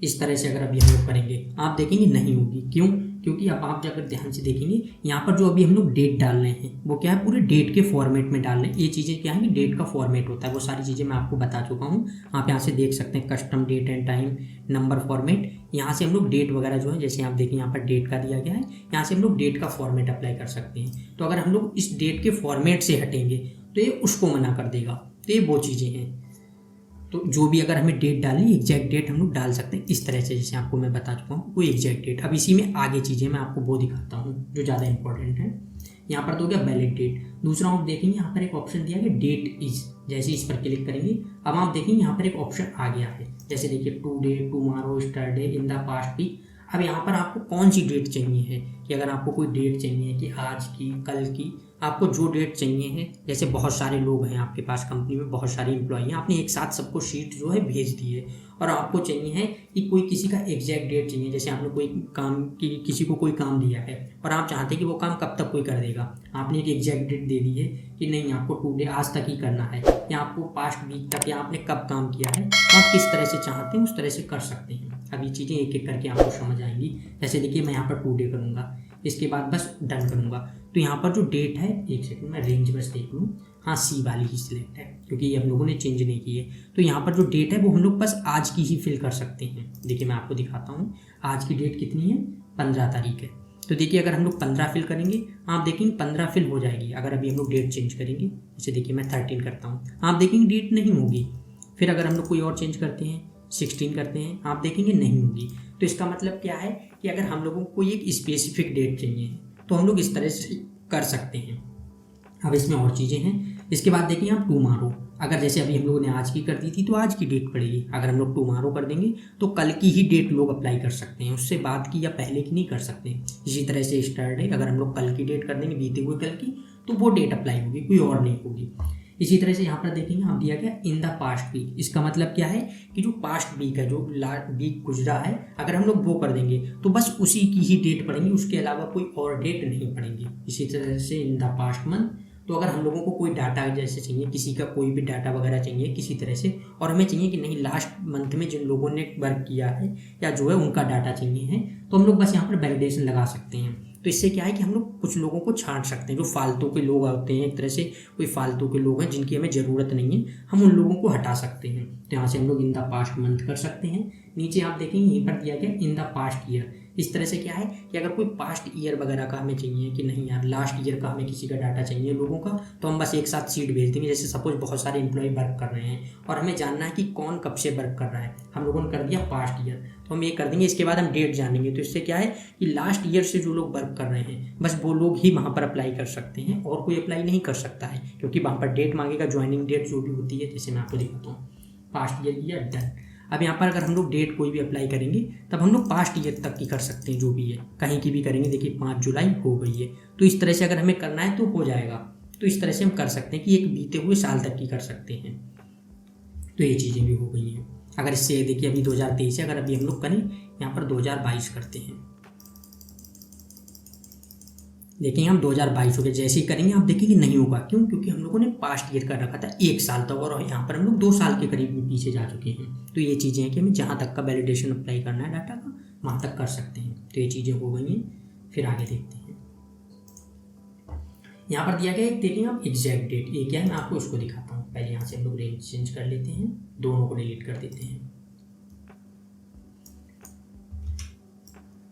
इस तरह से अगर अभी हम लोग करेंगे आप देखेंगे नहीं होगी। क्यों? क्योंकि अब आप अगर ध्यान से देखेंगे यहाँ पर जो अभी हम लोग डेट डाल रहे हैं वो क्या है, पूरे डेट के फॉर्मेट में डाल रहे हैं। ये चीज़ें क्या है कि डेट का फॉर्मेट होता है, वो सारी चीज़ें मैं आपको बता चुका हूँ। आप यहाँ से देख सकते हैं custom date and time number format, यहाँ से हम लोग डेट वगैरह जो है, जैसे आप देखें यहाँ पर डेट का दिया गया है, यहाँ से हम लोग डेट का फॉर्मेट अप्लाई कर सकते हैं। तो अगर हम लोग इस डेट के फॉर्मेट से हटेंगे तो ये उसको मना कर देगा। तो ये वो चीज़ें हैं। तो जो भी अगर हमें डेट डालनी, एग्जैक्ट डेट हम लोग डाल सकते हैं इस तरह से, जैसे आपको मैं बता चुका हूँ वो एग्जैक्ट डेट। अब इसी में आगे चीज़ें मैं आपको वो दिखाता हूँ जो ज़्यादा इंपॉर्टेंट है। यहाँ पर तो क्या वैलिड डेट। दूसरा आप देखेंगे यहाँ पर एक ऑप्शन दिया गया डेट इज, जैसे इस पर क्लिक करेंगे अब आप देखेंगे यहाँ पर एक ऑप्शन आ गया है, जैसे देखिए today, tomorrow, yesterday, in the past week. अब यहाँ पर आपको कौन सी डेट चाहिए है, कि अगर आपको कोई डेट चाहिए कि आज की, कल की, आपको जो डेट चाहिए है, जैसे बहुत सारे लोग हैं आपके पास, कंपनी में बहुत सारे एम्प्लॉई हैं, आपने एक साथ सबको शीट जो है भेज दी है और आपको चाहिए है कि कोई किसी का एग्जैक्ट डेट चाहिए। जैसे आपने कोई काम की, किसी को कोई काम दिया है और आप चाहते हैं कि वो काम कब तक कोई कर देगा, आपने एक एग्जैक्ट डेट दे दी है कि नहीं आपको टुडे, आज तक ही करना है, या आपको पास्ट वीक तक, या आपने कब काम किया है, तो आप किस तरह से चाहते हैं उस तरह से कर सकते हैं। अब ये चीज़ें एक एक करके आपको समझ आएंगी। जैसे देखिए मैं यहाँ पर टुडे करूँगा, इसके बाद बस डन करूँगा, तो यहाँ पर जो डेट है, एक सेकंड मैं रेंज बस देख लूँ, हाँ सी वाली ही सिलेक्ट है क्योंकि ये हम लोगों ने चेंज नहीं की है। तो यहाँ पर जो डेट है वो हम लोग बस आज की ही फिल कर सकते हैं। देखिए मैं आपको दिखाता हूँ, आज की डेट कितनी है, 15 तारीख है। तो देखिए अगर हम लोग 15 फिल करेंगे आप देखेंगे 15 फिल हो जाएगी। अगर अभी हम लोग डेट चेंज करेंगे, जैसे देखिए मैं 13 करता हूँ, आप देखेंगे डेट नहीं होगी। फिर अगर हम लोग कोई और चेंज करते हैं, 16 करते हैं, आप देखेंगे नहीं होगी। तो इसका मतलब क्या है कि अगर हम लोगों को एक स्पेसिफिक डेट चाहिए तो हम लोग इस तरह से कर सकते हैं। अब इसमें और चीज़ें हैं। इसके बाद देखिए आप टुमारो, अगर जैसे अभी हम लोगों ने आज की कर दी थी तो आज की डेट पड़ेगी। अगर हम लोग टुमारो कर देंगे तो कल की ही डेट लोग अप्लाई कर सकते हैं, उससे बाद की या पहले की नहीं कर सकते। इसी तरह से यस्टरडे, अगर हम लोग कल की डेट कर देंगे, बीते हुए कल की, तो वो डेट अप्लाई होगी, कोई और नहीं होगी। इसी तरह से यहाँ पर देखेंगे आप दिया गया इन द पास्ट वीक। इसका मतलब क्या है कि जो पास्ट वीक है, जो लास्ट वीक गुजरा है, अगर हम लोग वो कर देंगे तो बस उसी की ही डेट पड़ेंगी, उसके अलावा कोई और डेट नहीं पड़ेंगी। इसी तरह से इन द पास्ट मंथ, तो अगर हम लोगों को कोई डाटा जैसे चाहिए, किसी का कोई भी डाटा वगैरह चाहिए किसी तरह से, और हमें चाहिए कि नहीं लास्ट मंथ में जिन लोगों ने वर्क किया है या जो है उनका डाटा चाहिए है, तो हम लोग बस यहाँ पर वैलिडेशन लगा सकते हैं। तो इससे क्या है कि हम लोग कुछ लोगों को छांट सकते हैं, जो फालतू के लोग होते हैं, एक तरह से कोई फालतू के लोग हैं जिनकी हमें ज़रूरत नहीं है, हम उन लोगों को हटा सकते हैं। तो यहाँ से हम लोग इन द पास्ट मंथ कर सकते हैं। नीचे आप देखेंगे यहीं पर दिया गया इन द पास्ट ईयर। इस तरह से क्या है कि अगर कोई पास्ट ईयर वगैरह का हमें चाहिए कि नहीं यार लास्ट ईयर का हमें किसी का डाटा चाहिए लोगों का, तो हम बस एक साथ शीट भेज देंगे। जैसे सपोज बहुत सारे एम्प्लॉय वर्क कर रहे हैं और हमें जानना है कि कौन कब से वर्क कर रहा है, हम लोगों ने कर दिया पास्ट ईयर, तो हम ये कर देंगे। इसके बाद हम डेट जानेंगे, तो इससे क्या है कि लास्ट ईयर से जो लोग वर्क कर रहे हैं बस वो लोग ही वहाँ पर अप्लाई कर सकते हैं, और कोई अप्लाई नहीं कर सकता है, क्योंकि वहाँ पर डेट मांगेगा, ज्वाइनिंग डेट जो भी होती है। जैसे मैं आपको दिखाता हूँ, पास्ट ईयर किया, डन। अब यहाँ पर अगर हम लोग डेट कोई भी अप्लाई करेंगे तब हम लोग पास्ट ईयर तक की कर सकते हैं, जो भी है कहीं की भी करेंगे। देखिए 5 जुलाई हो गई है, तो इस तरह से अगर हमें करना है तो हो जाएगा। तो इस तरह से हम कर सकते हैं कि एक बीते हुए साल तक की कर सकते हैं। तो ये चीज़ें भी हो गई हैं। अगर इससे देखिए अभी 2023 है, अगर अभी हम लोग करें यहाँ पर 2022 करते हैं, देखेंगे हम 2022 हो गया। जैसे ही करेंगे आप देखेंगे नहीं होगा। क्यों? क्योंकि हम लोगों ने पास्ट ईयर कर रखा था 1 साल तक, और यहाँ पर हम लोग 2 साल के करीब में पीछे जा चुके हैं। तो ये चीज़ें हैं कि हमें जहाँ तक का वैलिडेशन अप्लाई करना है डाटा का, वहाँ तक कर सकते हैं। तो ये चीज़ें हो गई हैं। फिर आगे देखते हैं, यहाँ पर दिया गया है, देखेंगे आप एग्जैक्ट डेट। ये क्या है मैं आपको इसको दिखाता हूँ। पहले यहाँ से हम लोग रेंज चेंज कर लेते हैं, दोनों को डिलीट कर देते हैं।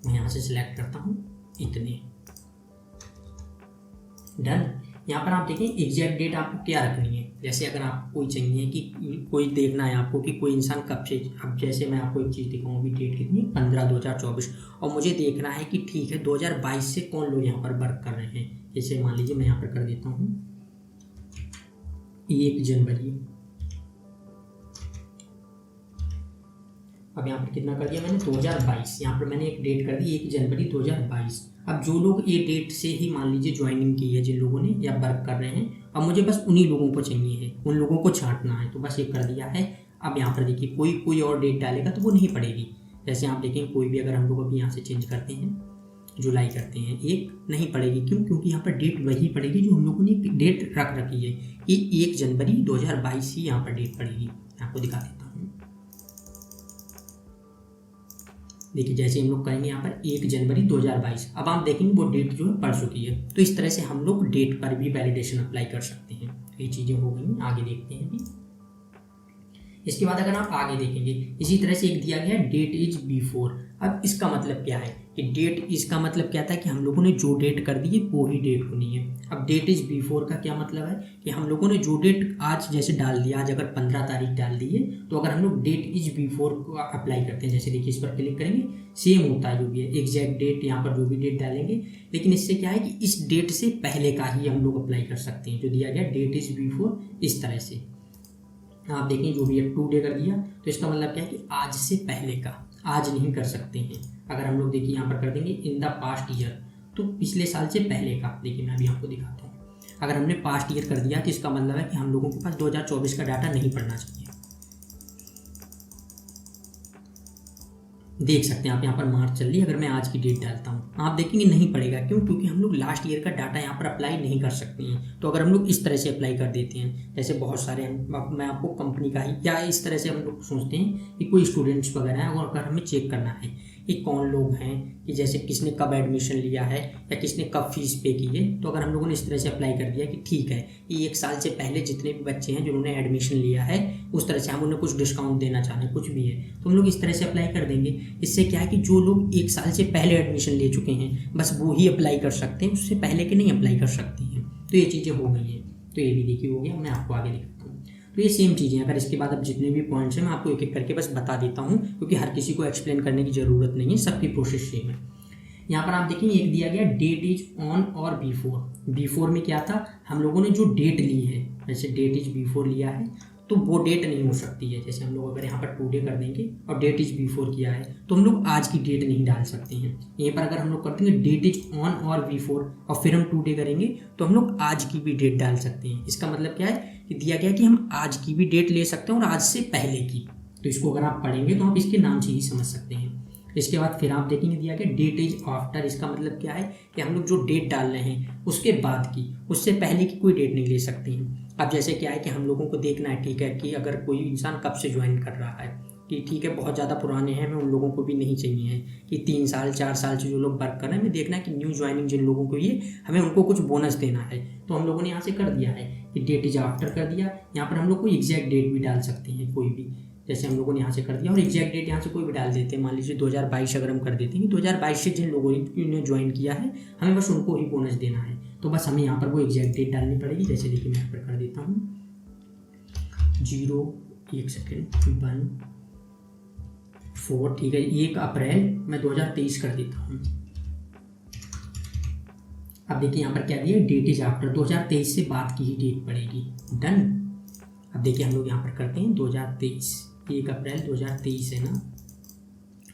मैं यहाँ से सिलेक्ट करता हूँ इतने, डन। यहाँ पर आप देखें एग्जैक्ट डेट आपको क्या रखनी है। जैसे अगर आपको कोई चाहिए कि कोई देखना है आपको कि कोई इंसान कब से, अब जैसे मैं आपको एक चीज़ दिखाऊँ, अभी डेट कितनी 15/2024, और मुझे देखना है कि ठीक है 2022 से कौन लोग यहाँ पर वर्क कर रहे हैं। जैसे मान लीजिए मैं यहाँ पर कर देता हूँ 1 जनवरी। अब यहाँ पर कितना कर दिया मैंने 2022, यहाँ पर मैंने एक डेट कर दी 1 जनवरी 2022। अब जो लोग ये डेट से ही मान लीजिए ज्वाइनिंग की है जिन लोगों ने या वर्क कर रहे हैं, अब मुझे बस उन्हीं लोगों को चाहिए है, उन लोगों को छांटना है, तो बस ये कर दिया है। अब यहाँ पर देखिए कोई और डेट डालेगा तो वो नहीं पड़ेगी। जैसे आप देखें कोई भी अगर हम लोग अभी यहाँ से चेंज करते हैं, जुलाई करते हैं, 1 नहीं पड़ेगी। क्यों? क्योंकि यहाँ पर डेट वही पड़ेगी जो हम लोगों ने डेट रख रखी है कि 1 जनवरी 2022 ही यहाँ पर डेट पड़ेगी। आपको दिखा देता हूँ, देखिए जैसे हम लोग करेंगे यहाँ पर 1 जनवरी 2022, अब आप देखेंगे वो डेट जो है पड़ चुकी है। तो इस तरह से हम लोग डेट पर भी वैलिडेशन अप्लाई कर सकते हैं। ये चीज़ें हो गई, आगे देखते हैं अभी। इसके बाद अगर आप आगे देखेंगे इसी तरह से एक दिया गया है डेट इज बिफोर। अब इसका मतलब क्या है कि डेट, इसका मतलब क्या था कि हम लोगों ने जो डेट कर दी है वो ही डेट होनी है। अब डेट इज बिफोर का क्या मतलब है कि हम लोगों ने जो डेट आज जैसे डाल दिया, आज अगर 15 तारीख डाल दी है, तो अगर हम लोग डेट इज बिफोर को अप्लाई करते हैं, जैसे देखिए इस पर क्लिक करेंगे, सेम होता है जो भी है एग्जैक्ट डेट, यहाँ पर जो भी डेट डालेंगे। लेकिन इससे क्या है कि इस डेट से पहले का ही हम लोग अप्लाई कर सकते हैं, जो दिया गया डेट इज बिफोर। इस तरह से आप देखें जो भी है 2 डे कर दिया, तो इसका मतलब क्या है कि आज से पहले का, आज नहीं कर सकते हैं। अगर हम लोग देखिए यहाँ पर कर देंगे इन द पास्ट ईयर, तो पिछले साल से पहले का। देखिए मैं अभी आपको दिखाता हूँ, अगर हमने पास्ट ईयर कर दिया तो इसका मतलब है कि हम लोगों के पास 2024 का डाटा नहीं पड़ना चाहिए। देख सकते हैं आप यहाँ पर मार्च चल रही है, अगर मैं आज की डेट डालता हूँ आप देखेंगे नहीं पड़ेगा। क्यों? क्योंकि हम लोग लास्ट ईयर का डाटा यहाँ पर अप्लाई नहीं कर सकते हैं। तो अगर हम लोग इस तरह से अप्लाई कर देते हैं, जैसे बहुत सारे मैं आपको कंपनी का ही, या इस तरह से हम लोग सोचते हैं कि कोई स्टूडेंट्स वगैरह हैं और अगर हमें चेक करना है कि कौन लोग हैं, कि जैसे किसने कब एडमिशन लिया है या किसने कब फीस पे की है, तो अगर हम लोगों ने इस तरह से अप्लाई कर दिया कि ठीक है कि 1 साल से पहले जितने भी बच्चे हैं जिन्होंने एडमिशन लिया है, उस तरह से हम उन्हें कुछ डिस्काउंट देना चाहते हैं, कुछ भी है, तो हम लोग इस तरह से अप्लाई कर देंगे। इससे क्या है कि जो लोग 1 साल से पहले एडमिशन ले चुके हैं बस वो ही अप्लाई कर सकते हैं, उससे पहले के नहीं अप्लाई कर सकते हैं। तो ये चीज़ें हो गई हैं, तो ये भी देखिए हो गया। मैं आपको आगे दिखाता हूँ, तो ये सेम चीज़ें। अगर इसके बाद अब जितने भी पॉइंट्स हैं मैं आपको एक एक करके बस बता देता हूँ, क्योंकि हर किसी को एक्सप्लेन करने की ज़रूरत नहीं है, सबकी प्रोसेस सेम है। यहाँ पर आप देखेंगे एक दिया गया डेट इज ऑन और बिफोर। बिफोर में क्या था, हम लोगों ने जो डेट ली है, जैसे डेट इज बिफोर लिया है तो वो डेट नहीं हो सकती है। जैसे हम लोग अगर यहाँ पर 2 डे कर देंगे और डेट इज बिफोर किया है तो हम लोग आज की डेट नहीं डाल सकते हैं। यहीं पर अगर हम लोग कर देंगे डेट इज ऑन और बिफोर और फिर हम 2 डे करेंगे तो हम लोग आज की भी डेट डाल सकते हैं। इसका मतलब क्या है कि दिया गया कि हम आज की भी डेट ले सकते हैं और आज से पहले की। तो इसको अगर आप पढ़ेंगे तो आप इसके नाम से ही समझ सकते हैं। इसके बाद फिर आप देखेंगे दिया गया डेट इज आफ्टर। इसका मतलब क्या है कि हम लोग जो डेट डाल रहे हैं उसके बाद की, उससे पहले की कोई डेट नहीं ले सकते हैं। अब जैसे क्या है कि हम लोगों को देखना है, ठीक है, कि अगर कोई इंसान कब से ज्वाइन कर रहा है, कि ठीक है बहुत ज़्यादा पुराने हैं, हमें उन लोगों को भी नहीं चाहिए है कि 3 साल 4 साल से जो लोग वर्क कर रहे हैं, हमें देखना है कि न्यू ज्वाइनिंग जिन लोगों को ये, हमें उनको कुछ बोनस देना है। तो हम लोगों ने यहाँ से कर दिया है कि डेट इज आफ्टर कर दिया। यहाँ पर हम लोग कोई एग्जैक्ट डेट भी डाल सकते हैं, कोई भी, जैसे हम लोगों ने यहाँ से कर दिया, और एग्जैक्ट डेट यहाँ से कोई भी डाल देते हैं। मान लीजिए 2022 अगर हम कर देते हैं कि 2022 से जिन लोगों ने ज्वाइन किया है हमें बस उनको ही बोनस देना है, तो बस हमें यहाँ पर वो एग्जैक्ट डेट डालनी पड़ेगी। जैसे देखिए मैं यहाँ पर कर देता हूँ 1 ठीक है, 1 अप्रैल मैं 2023 कर देता हूँ। अब देखिए यहाँ पर क्या दिया, डेट इज आफ्टर, 2023 से बाद की ही डेट पड़ेगी। डन। अब देखिए हम लोग यहाँ पर करते हैं 2023, 1 अप्रैल 2023 है ना,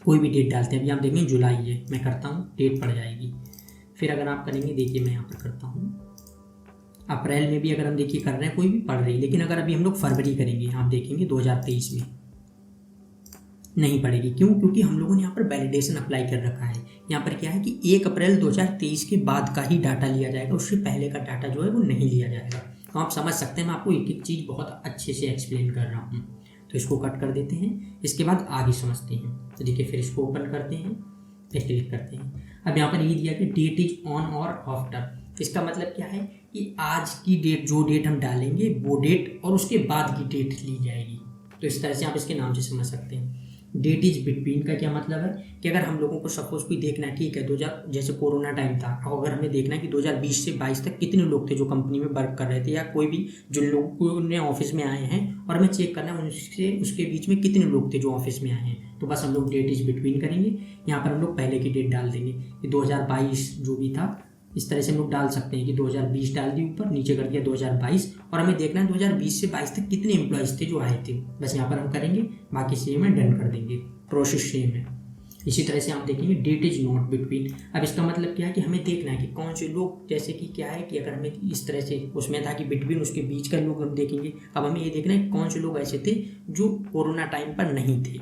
कोई भी डेट डालते हैं। अभी आप देखेंगे जुलाई है, मैं करता हूँ, डेट पड़ जाएगी। फिर अगर आप करेंगे, देखिए मैं यहाँ पर करता हूँ अप्रैल में भी अगर हम देखिए कर रहे हैं कोई भी पढ़ रही है, लेकिन अगर अभी हम लोग फरवरी करेंगे, आप देखेंगे 2023 में नहीं पड़ेगी। क्यों? क्योंकि हम लोगों ने यहाँ पर वैलिडेशन अप्लाई कर रखा है। यहाँ पर क्या है कि 1 अप्रैल 2023 के बाद का ही डाटा लिया जाएगा, उससे पहले का डाटा जो है वो नहीं लिया जाएगा। तो आप समझ सकते हैं, मैं आपको एक एक चीज़ बहुत अच्छे से एक्सप्लेन कर रहा हूँ। तो इसको कट कर देते हैं, इसके बाद आगे समझते हैं। तो देखिए फिर इसको ओपन करते हैं, फिर क्लिक करते हैं। अब यहाँ पर ये दिया कि डेट इज ऑन और आफ्टर। इसका मतलब क्या है कि आज की डेट, जो डेट हम डालेंगे वो डेट और उसके बाद की डेट ली जाएगी। तो इस तरह से आप इसके नाम से समझ सकते हैं। डेट इज बिटवीन का क्या मतलब है कि अगर हम लोगों को सपोज कोई देखना है, ठीक है, 2000 जैसे कोरोना टाइम था, और अगर हमें देखना है कि 2020 से 22 तक कितने लोग थे जो कंपनी में वर्क कर रहे थे, या कोई भी जो लोग ने ऑफिस में आए हैं, और हमें चेक करना है उनसे उसके बीच में कितने लोग थे जो ऑफिस में आए हैं, तो बस हम लोग डेट इज बिटवीन करेंगे। यहाँ पर हम लोग पहले की डेट डाल देंगे कि 2022 जो भी था, इस तरह से हम लोग डाल सकते हैं कि 2020 डाल दी, ऊपर नीचे कर दिया 2022, और हमें देखना है 2020 से 22 तक कितने एम्प्लॉयज़ थे जो आए थे। बस यहाँ पर हम करेंगे, बाकी सेम है, डन कर देंगे, प्रोसेस सेम है। इसी तरह से हम देखेंगे डेट इज नॉट बिटवीन। अब इसका मतलब क्या है कि हमें देखना है कि कौन से लोग, जैसे कि क्या है कि अगर हमें इस तरह से उसमें था कि बिटवीन उसके बीच का लोग हम देखेंगे, अब हमें ये देखना है कौन से लोग ऐसे थे जो कोरोना टाइम पर नहीं थे,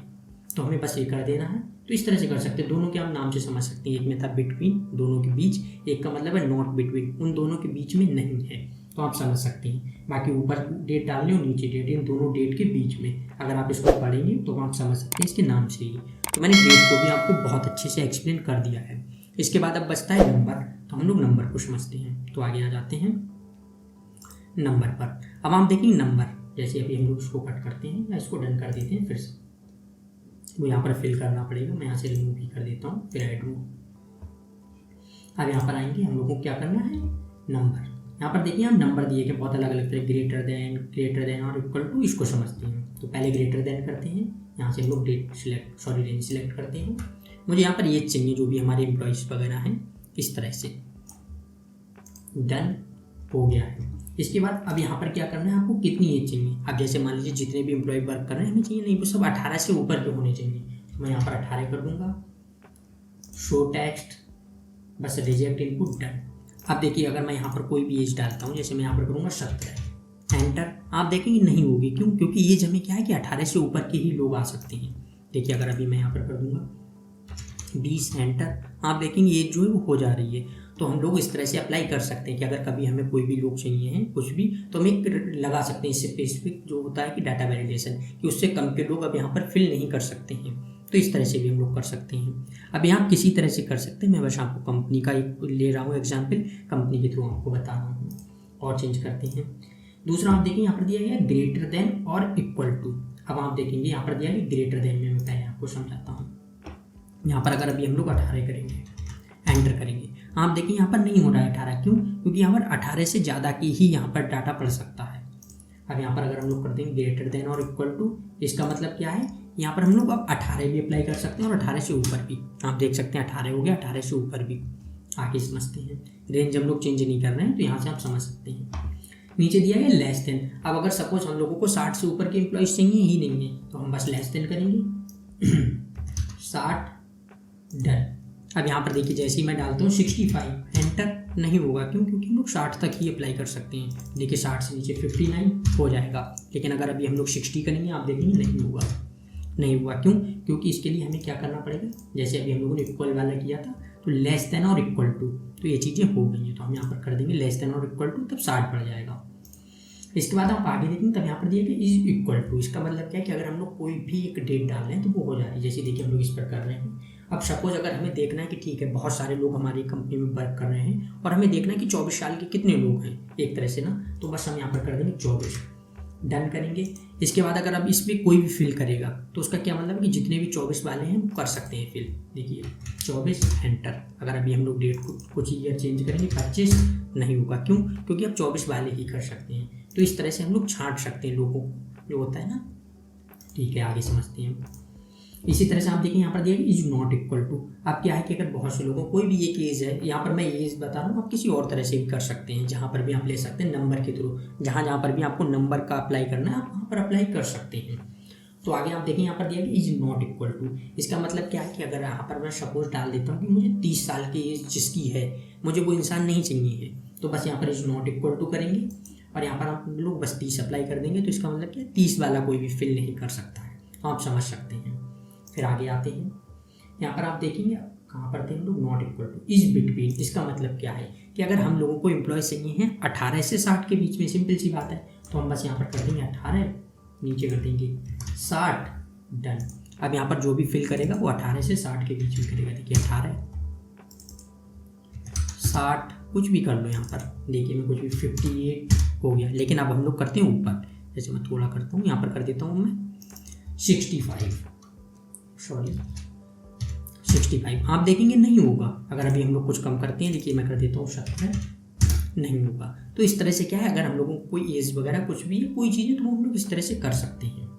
तो हमें बस ये कर देना है। तो इस तरह से कर सकते हैं, दोनों के हम नाम से समझ सकते हैं। एक में था बिटवीन, दोनों के बीच, एक का मतलब है नॉट बिटवीन, उन दोनों के बीच में नहीं है, तो आप समझ सकते हैं। बाकी ऊपर डेट डाल लें और नीचे डेट, इन दोनों डेट के बीच में अगर आप इसको पढ़ेंगे तो आप समझ सकते हैं इसके नाम से ही। तो मैंने डेट को भी आपको बहुत अच्छे से एक्सप्लेन कर दिया है। इसके बाद अब बचता है नंबर, तो हम लोग नंबर को समझते हैं। तो आगे आ जाते हैं नंबर पर। अब हम देखेंगे नंबर, जैसे अभी हम लोग इसको कट करते हैं या इसको डन कर देते हैं, फिर से वो यहाँ पर फिल करना पड़ेगा, मैं यहाँ से रिमूव भी कर देता हूँ, फिर ऐड में। अब यहाँ पर आएंगे, हम लोग को क्या करना है, नंबर। यहाँ पर देखिए हम नंबर दिए कि बहुत अलग अलग तरह, ग्रेटर देन और इक्वल टू, इसको समझते हैं। तो पहले ग्रेटर देन करते हैं, यहाँ से हम लोग रेंज सिलेक्ट करते हैं। मुझे यहाँ पर ये चाहिए जो भी हमारे एम्प्लॉयज़ वगैरह हैं, इस तरह से डन हो गया है। इसके बाद अब यहाँ पर क्या करना है, आपको कितनी एज चाहिए। अब जैसे मान लीजिए जितने भी एम्प्लॉय वर्क कर रहे हैं, हमें चाहिए नहीं, वो सब 18 से ऊपर के होने चाहिए। तो मैं यहाँ पर 18 कर दूंगा, शो टेक्स्ट, बस रिजेक्ट इनपुट, डन। अब देखिए अगर मैं यहाँ पर कोई भी एज डालता हूँ, जैसे मैं यहाँ पर करूँगा 17, एंटर, आप देखेंगे नहीं होगी, क्यों? क्योंकि एज हमें क्या है कि 18 से ऊपर के ही लोग आ सकते हैं। देखिए अगर अभी मैं यहाँ पर कर दूंगा 20, एंटर, आप देखेंगे एज जो है वो हो जा रही है। तो हम लोग इस तरह से अप्लाई कर सकते हैं कि अगर कभी हमें कोई भी लोग चाहिए हैं कुछ भी, तो हम एक लगा सकते हैं इससे स्पेसिफिक जो होता है कि डाटा वैलिडेशन, कि उससे कम के लोग अब यहाँ पर फिल नहीं कर सकते हैं। तो इस तरह से भी हम लोग कर सकते हैं। अब यहाँ किसी तरह से कर सकते हैं, मैं बस आपको कंपनी का एक ले रहा हूँ एग्जाम्पल, कंपनी के थ्रू आपको बता रहा हूँ। और चेंज करते हैं। दूसरा आप देखेंगे यहाँ पर दिया गया ग्रेटर देन और इक्वल टू। अब आप देखेंगे यहाँ पर दिया गया ग्रेटर देन में, मैं पहले आपको समझाता हूँ। यहाँ पर अगर अभी हम लोग 18 करेंगे, एंटर करेंगे, आप देखिए यहाँ पर नहीं हो रहा है 18, क्यों? क्योंकि यहाँ पर 18 से ज़्यादा की ही यहाँ पर डाटा पढ़ सकता है। अब यहाँ पर अगर हम लोग कर देंगे ग्रेटर देन और इक्वल टू, इसका मतलब क्या है, यहाँ पर हम लोग अब 18 भी अप्लाई कर सकते हैं और 18 से ऊपर भी। आप देख सकते हैं 18 हो गया, 18 से ऊपर भी। आगे समझते हैं, रेंज हम लोग चेंज नहीं कर रहे हैं, तो यहाँ से आप समझ सकते हैं। नीचे दिया गया लेस देन। अब अगर सपोज हम लोगों को 60 से ऊपर के एम्प्लॉयज़ चाहिए ही नहीं है, तो हम बस लेस देन करेंगे 60, डन। अब यहाँ पर देखिए जैसे ही मैं डालता हूँ 65, एंटर, नहीं होगा, क्यों? क्योंकि हम लोग 60 तक ही अप्लाई कर सकते हैं। देखिए 60 से नीचे 59 हो जाएगा, लेकिन अगर अभी हम लोग 60 करेंगे, आप देखेंगे नहीं होगा, नहीं हुआ, क्यों? क्योंकि इसके लिए हमें क्या करना पड़ेगा, जैसे अभी हम लोगों ने इक्वल वाला किया था, तो लेस देन और इक्वल टू, तो ये चीज़ें हो गई हैं। तो हम यहाँ पर कर देंगे लेस देन और इक्वल टू, तब 60 पड़ जाएगा। इसके बाद आप आगे देखेंगे, तब यहाँ पर दिया गया इज इक्वल टू। इसका मतलब क्या है कि अगर हम लोग कोई भी एक डेट डाल रहे हैं तो वो हो जा रही है। जैसे देखिए हम लोग इस पर कर रहे हैं। अब सपोज अगर हमें देखना है कि ठीक है बहुत सारे लोग हमारी कंपनी में वर्क कर रहे हैं और हमें देखना है कि 24 साल के कितने लोग हैं एक तरह से ना, तो बस हम यहाँ पर कर देंगे 24, डन करेंगे। इसके बाद अगर अब इसमें कोई भी फिल करेगा तो उसका क्या मतलब है कि जितने भी 24 वाले हैं वो कर सकते हैं फिल। देखिए 24, एंटर। अगर अभी हम लोग डेट को कुछ ईयर चेंज करेंगे 25, नहीं होगा, क्यों? क्योंकि अब 24 वाले ही कर सकते हैं। तो इस तरह से हम लोग छांट सकते हैं लोगों को, जो होता है ना। ठीक है, आगे समझते हैं। इसी तरह से आप देखिए यहाँ पर दिया इज नॉट इक्वल टू। अब क्या है कि अगर बहुत से लोगों कोई भी एक एज है, यहाँ पर मैं एज बता रहा हूँ, आप किसी और तरह से भी कर सकते हैं, जहाँ पर भी आप ले सकते हैं नंबर के थ्रू। जहाँ पर भी आपको नंबर का अप्लाई करना है आप वहाँ पर अप्लाई कर सकते हैं। तो आगे आप देखें यहाँ पर दिया गया इज नॉट इक्वल टू। इसका मतलब क्या है कि अगर यहाँ पर मैं सपोज डाल देता हूँ कि मुझे 30 साल की एज जिसकी है, मुझे वो इंसान नहीं चाहिए है, तो बस यहाँ पर इज नॉट इक्वल टू करेंगे और यहाँ पर आप लोग बस 30 अप्लाई कर देंगे। तो इसका मतलब क्या है, 30 वाला कोई भी फिल नहीं कर सकता है। तो आप समझ सकते हैं। फिर आगे आते हैं, यहाँ पर आप देखेंगे कहाँ पर थे हम लोग, not equal two is between. इसका मतलब क्या है कि अगर हम लोगों को एम्प्लॉय चाहिए हैं 18 से 60 के बीच में, सिंपल सी बात है, तो हम बस यहाँ पर कर देंगे 18, नीचे कर देंगे 60, डन। अब यहाँ पर जो भी फिल करेगा वो 18 से 60 के बीच में करेगा। देखिए 18, 60 कुछ भी कर लो यहाँ पर, देखिए मैं कुछ भी 58 हो गया। लेकिन अब हम लोग करते हैं ऊपर, जैसे मैं थोड़ा करता हूँ, यहाँ पर कर देता हूँ मैं 65, सॉरी 65। आप देखेंगे नहीं होगा, अगर अभी हम लोग कुछ कम करते हैं, देखिए मैं कर देता हूँ 70, नहीं होगा। तो इस तरह से क्या है, अगर हम लोगों को कोई एज वगैरह कुछ भी है, कोई चीज़ है, तो वो हम लोग इस तरह से कर सकते हैं।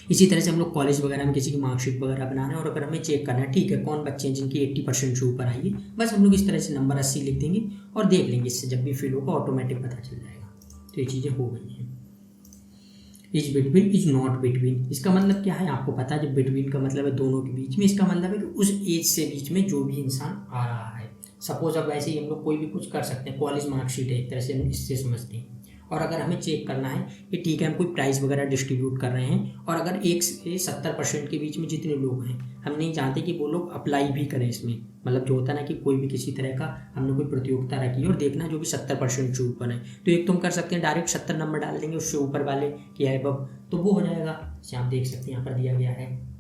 इसी तरह से हम लोग कॉलेज वगैरह में किसी की मार्कशीट वगैरह बना रहे हैं और अगर हमें चेक करना है, ठीक है कौन बच्चे हैं जिनकी 80% से ऊपर आई है, बस हम लोग इस तरह से नंबर 80 लिख देंगे और देख लेंगे, इससे जब भी फिल होगा ऑटोमेटिक पता चल जाएगा। तो ये चीज़ें हो गई हैं। Is between, is not between, इसका मतलब क्या है आपको पता है। जब बिटवीन का मतलब है दोनों के बीच में, इसका मतलब है कि उस एज से बीच में जो भी इंसान आ रहा है। सपोज अब वैसे ही हम लोग कोई भी कुछ कर सकते हैं, कॉलेज मार्कशीट है एक तरह से हम इससे समझते हैं। और अगर हमें चेक करना है कि ठीक है हम कोई प्राइज़ वगैरह डिस्ट्रीब्यूट कर रहे हैं और अगर 1 से 70% के बीच में जितने लोग हैं, हम नहीं चाहते कि वो लोग अप्लाई भी करें इसमें। मतलब जो होता है ना कि कोई भी किसी तरह का हमने कोई प्रतियोगिता रखी है और देखना जो भी 70% से ऊपर है, तो एक तो हम कर सकते हैं डायरेक्ट 70 नंबर डाल देंगे उससे ऊपर वाले कि है बब, तो वो हो जाएगा। जैसे आप देख सकते हैं यहाँ पर दिया गया है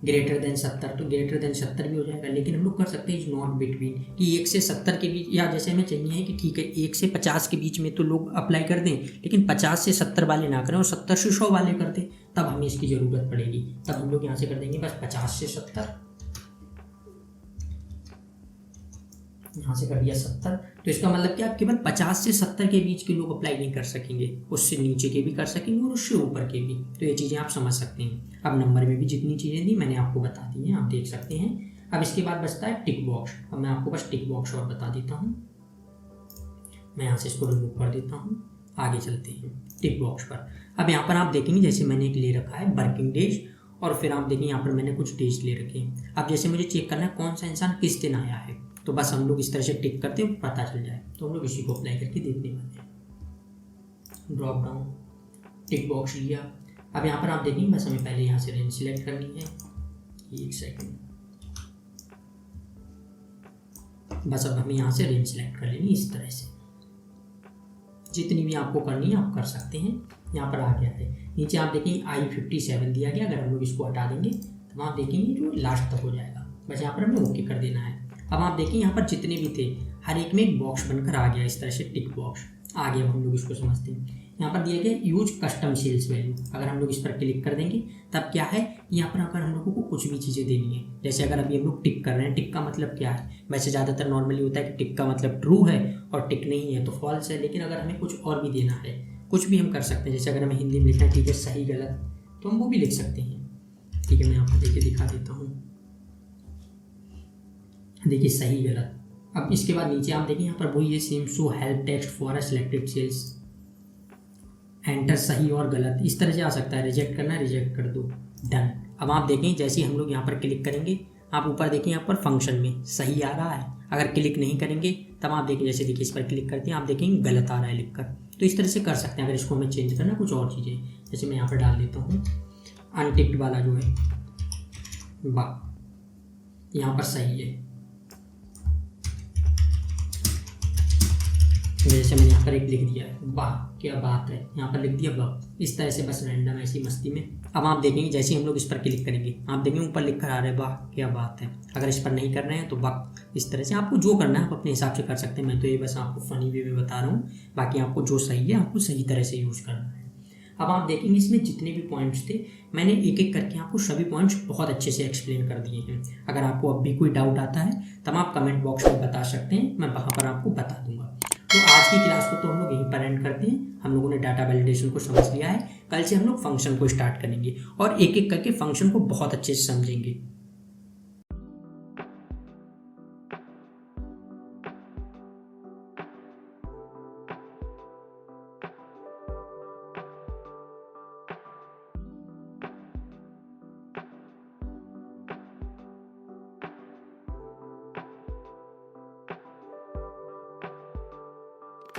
ग्रेटर देन 70, तो ग्रेटर देन 70 भी हो जाएगा। लेकिन हम लोग कर सकते हैं इज नॉट बिटवीन, कि 1 से 70 के बीच, या जैसे हमें चाहिए है कि ठीक है 1 से 50 के बीच में तो लोग अप्लाई कर दें, लेकिन 50 से 70 वाले ना करें और 70 से 100 वाले कर दें, तब हमें इसकी ज़रूरत पड़ेगी। तब हम लोग यहाँ से कर देंगे बस 50 से 70, यहाँ से कर दिया 70। तो इसका मतलब क्या, केवल 50 से 70 के बीच के लोग अप्लाई नहीं कर सकेंगे, उससे नीचे के भी कर सकेंगे और उससे ऊपर के भी। तो ये चीज़ें आप समझ सकते हैं। अब नंबर में भी जितनी चीज़ें थी मैंने आपको बता दी हैं, आप देख सकते हैं। अब इसके बाद बचता है टिक बॉक्स। अब मैं आपको बस टिक बॉक्स और बता देता हूँ, मैं यहाँ से इसको रिमूव कर देता हूँ। आगे चलते हैं टिक बॉक्स पर। अब यहाँ पर आप देखेंगे जैसे मैंने एक ले रखा है वर्किंग डेज, और फिर आप देखेंगे यहाँ पर मैंने कुछ डेज ले रखे हैं। अब जैसे मुझे चेक करना है कौन सा इंसान किस दिन आया है, तो बस हम लोग इस तरह से टिक करते हैं, पता चल जाए। तो हम लोग इसी को अप्लाई करके देखने वाले हैं। ड्रॉप डाउन टिक बॉक्स लिया। अब यहाँ पर आप देखेंगे बस हमें पहले यहाँ से रेंज सिलेक्ट करनी है। 1 सेकेंड, बस अब हमें यहाँ से रेंज सिलेक्ट कर लेनी इस तरह से। जितनी भी आपको करनी है आप कर सकते हैं। यहाँ पर आ गया है। नीचे आप देखेंगे I57 दिया गया। अगर हम लोग इसको हटा देंगे तो आप देखेंगे जो लास्ट तक हो जाएगा। बस यहाँ पर हमें ओके कर देना है। अब आप देखिए यहाँ पर जितने भी थे हर एक में एक बॉक्स बनकर आ गया इस तरह से, टिक बॉक्स आ गया। हम लोग इसको समझते हैं। यहाँ पर दिया गया यूज कस्टम सेल्स वैल्यू। अगर हम लोग इस पर क्लिक कर देंगे तब क्या है, यहाँ पर अगर हम लोगों को कुछ भी चीज़ें देनी है, जैसे अगर अभी हम लोग टिक कर रहे हैं, टिक का मतलब क्या है, वैसे ज़्यादातर नॉर्मली होता है कि टिक का मतलब ट्रू है और टिक नहीं है तो फॉल्स है। लेकिन अगर हमें कुछ और भी देना है, कुछ भी हम कर सकते हैं। जैसे अगर हमें हिंदी में लिखना है ठीक है सही गलत, तो हम वो भी लिख सकते हैं। ठीक है, मैं आपको देखिए दिखा देता हूँ। देखिए सही गलत। अब इसके बाद नीचे आप देखिए यहाँ पर वही है same, show help text for a selected cells, enter सही और गलत, इस तरह से आ सकता है। रिजेक्ट करना है रिजेक्ट कर दो, डन। अब आप देखें जैसे ही हम लोग यहाँ पर क्लिक करेंगे, आप ऊपर देखें यहाँ पर फंक्शन में सही आ रहा है। अगर क्लिक नहीं करेंगे तब आप देखें, जैसे देखिए इस पर क्लिक करते हैं आप देखेंगे गलत आ रहा है लिखकर। तो इस तरह से कर सकते हैं। अगर इसको हमें चेंज करना कुछ और चीज़ें, जैसे मैं यहाँ पर डाल देता हूँ अनटिक्ड वाला जो है यहाँ पर सही है। जैसे मैंने यहाँ पर एक लिख दिया है वाह क्या बात है, यहाँ पर लिख दिया वाह। इस तरह से बस रैंडम ऐसी मस्ती में। अब आप देखेंगे जैसे ही हम लोग इस पर क्लिक करेंगे आप देखेंगे ऊपर लिख कर आ रहा है वाह क्या बात है। अगर इस पर नहीं कर रहे हैं तो वाह। इस तरह से आपको जो करना है आप अपने हिसाब से कर सकते हैं। मैं तो ये बस आपको फनी वे में बता रहा हूँ, बाकी आपको जो सही है आपको सही तरह से यूज़ करना है। अब आप देखेंगे इसमें जितने भी पॉइंट्स थे मैंने एक एक करके आपको सभी पॉइंट्स बहुत अच्छे से एक्सप्लेन कर दिए हैं। अगर आपको अब भी कोई डाउट आता है तब आप कमेंट बॉक्स में बता सकते हैं, मैं वहाँ पर आपको बता दूंगा। तो आज की क्लास को तो हम लोग यहीं पर एंड करते हैं। हम लोगों ने डाटा वैलिडेशन को समझ लिया है। कल से हम लोग फंक्शन को स्टार्ट करेंगे और एक एक करके फंक्शन को बहुत अच्छे से समझेंगे।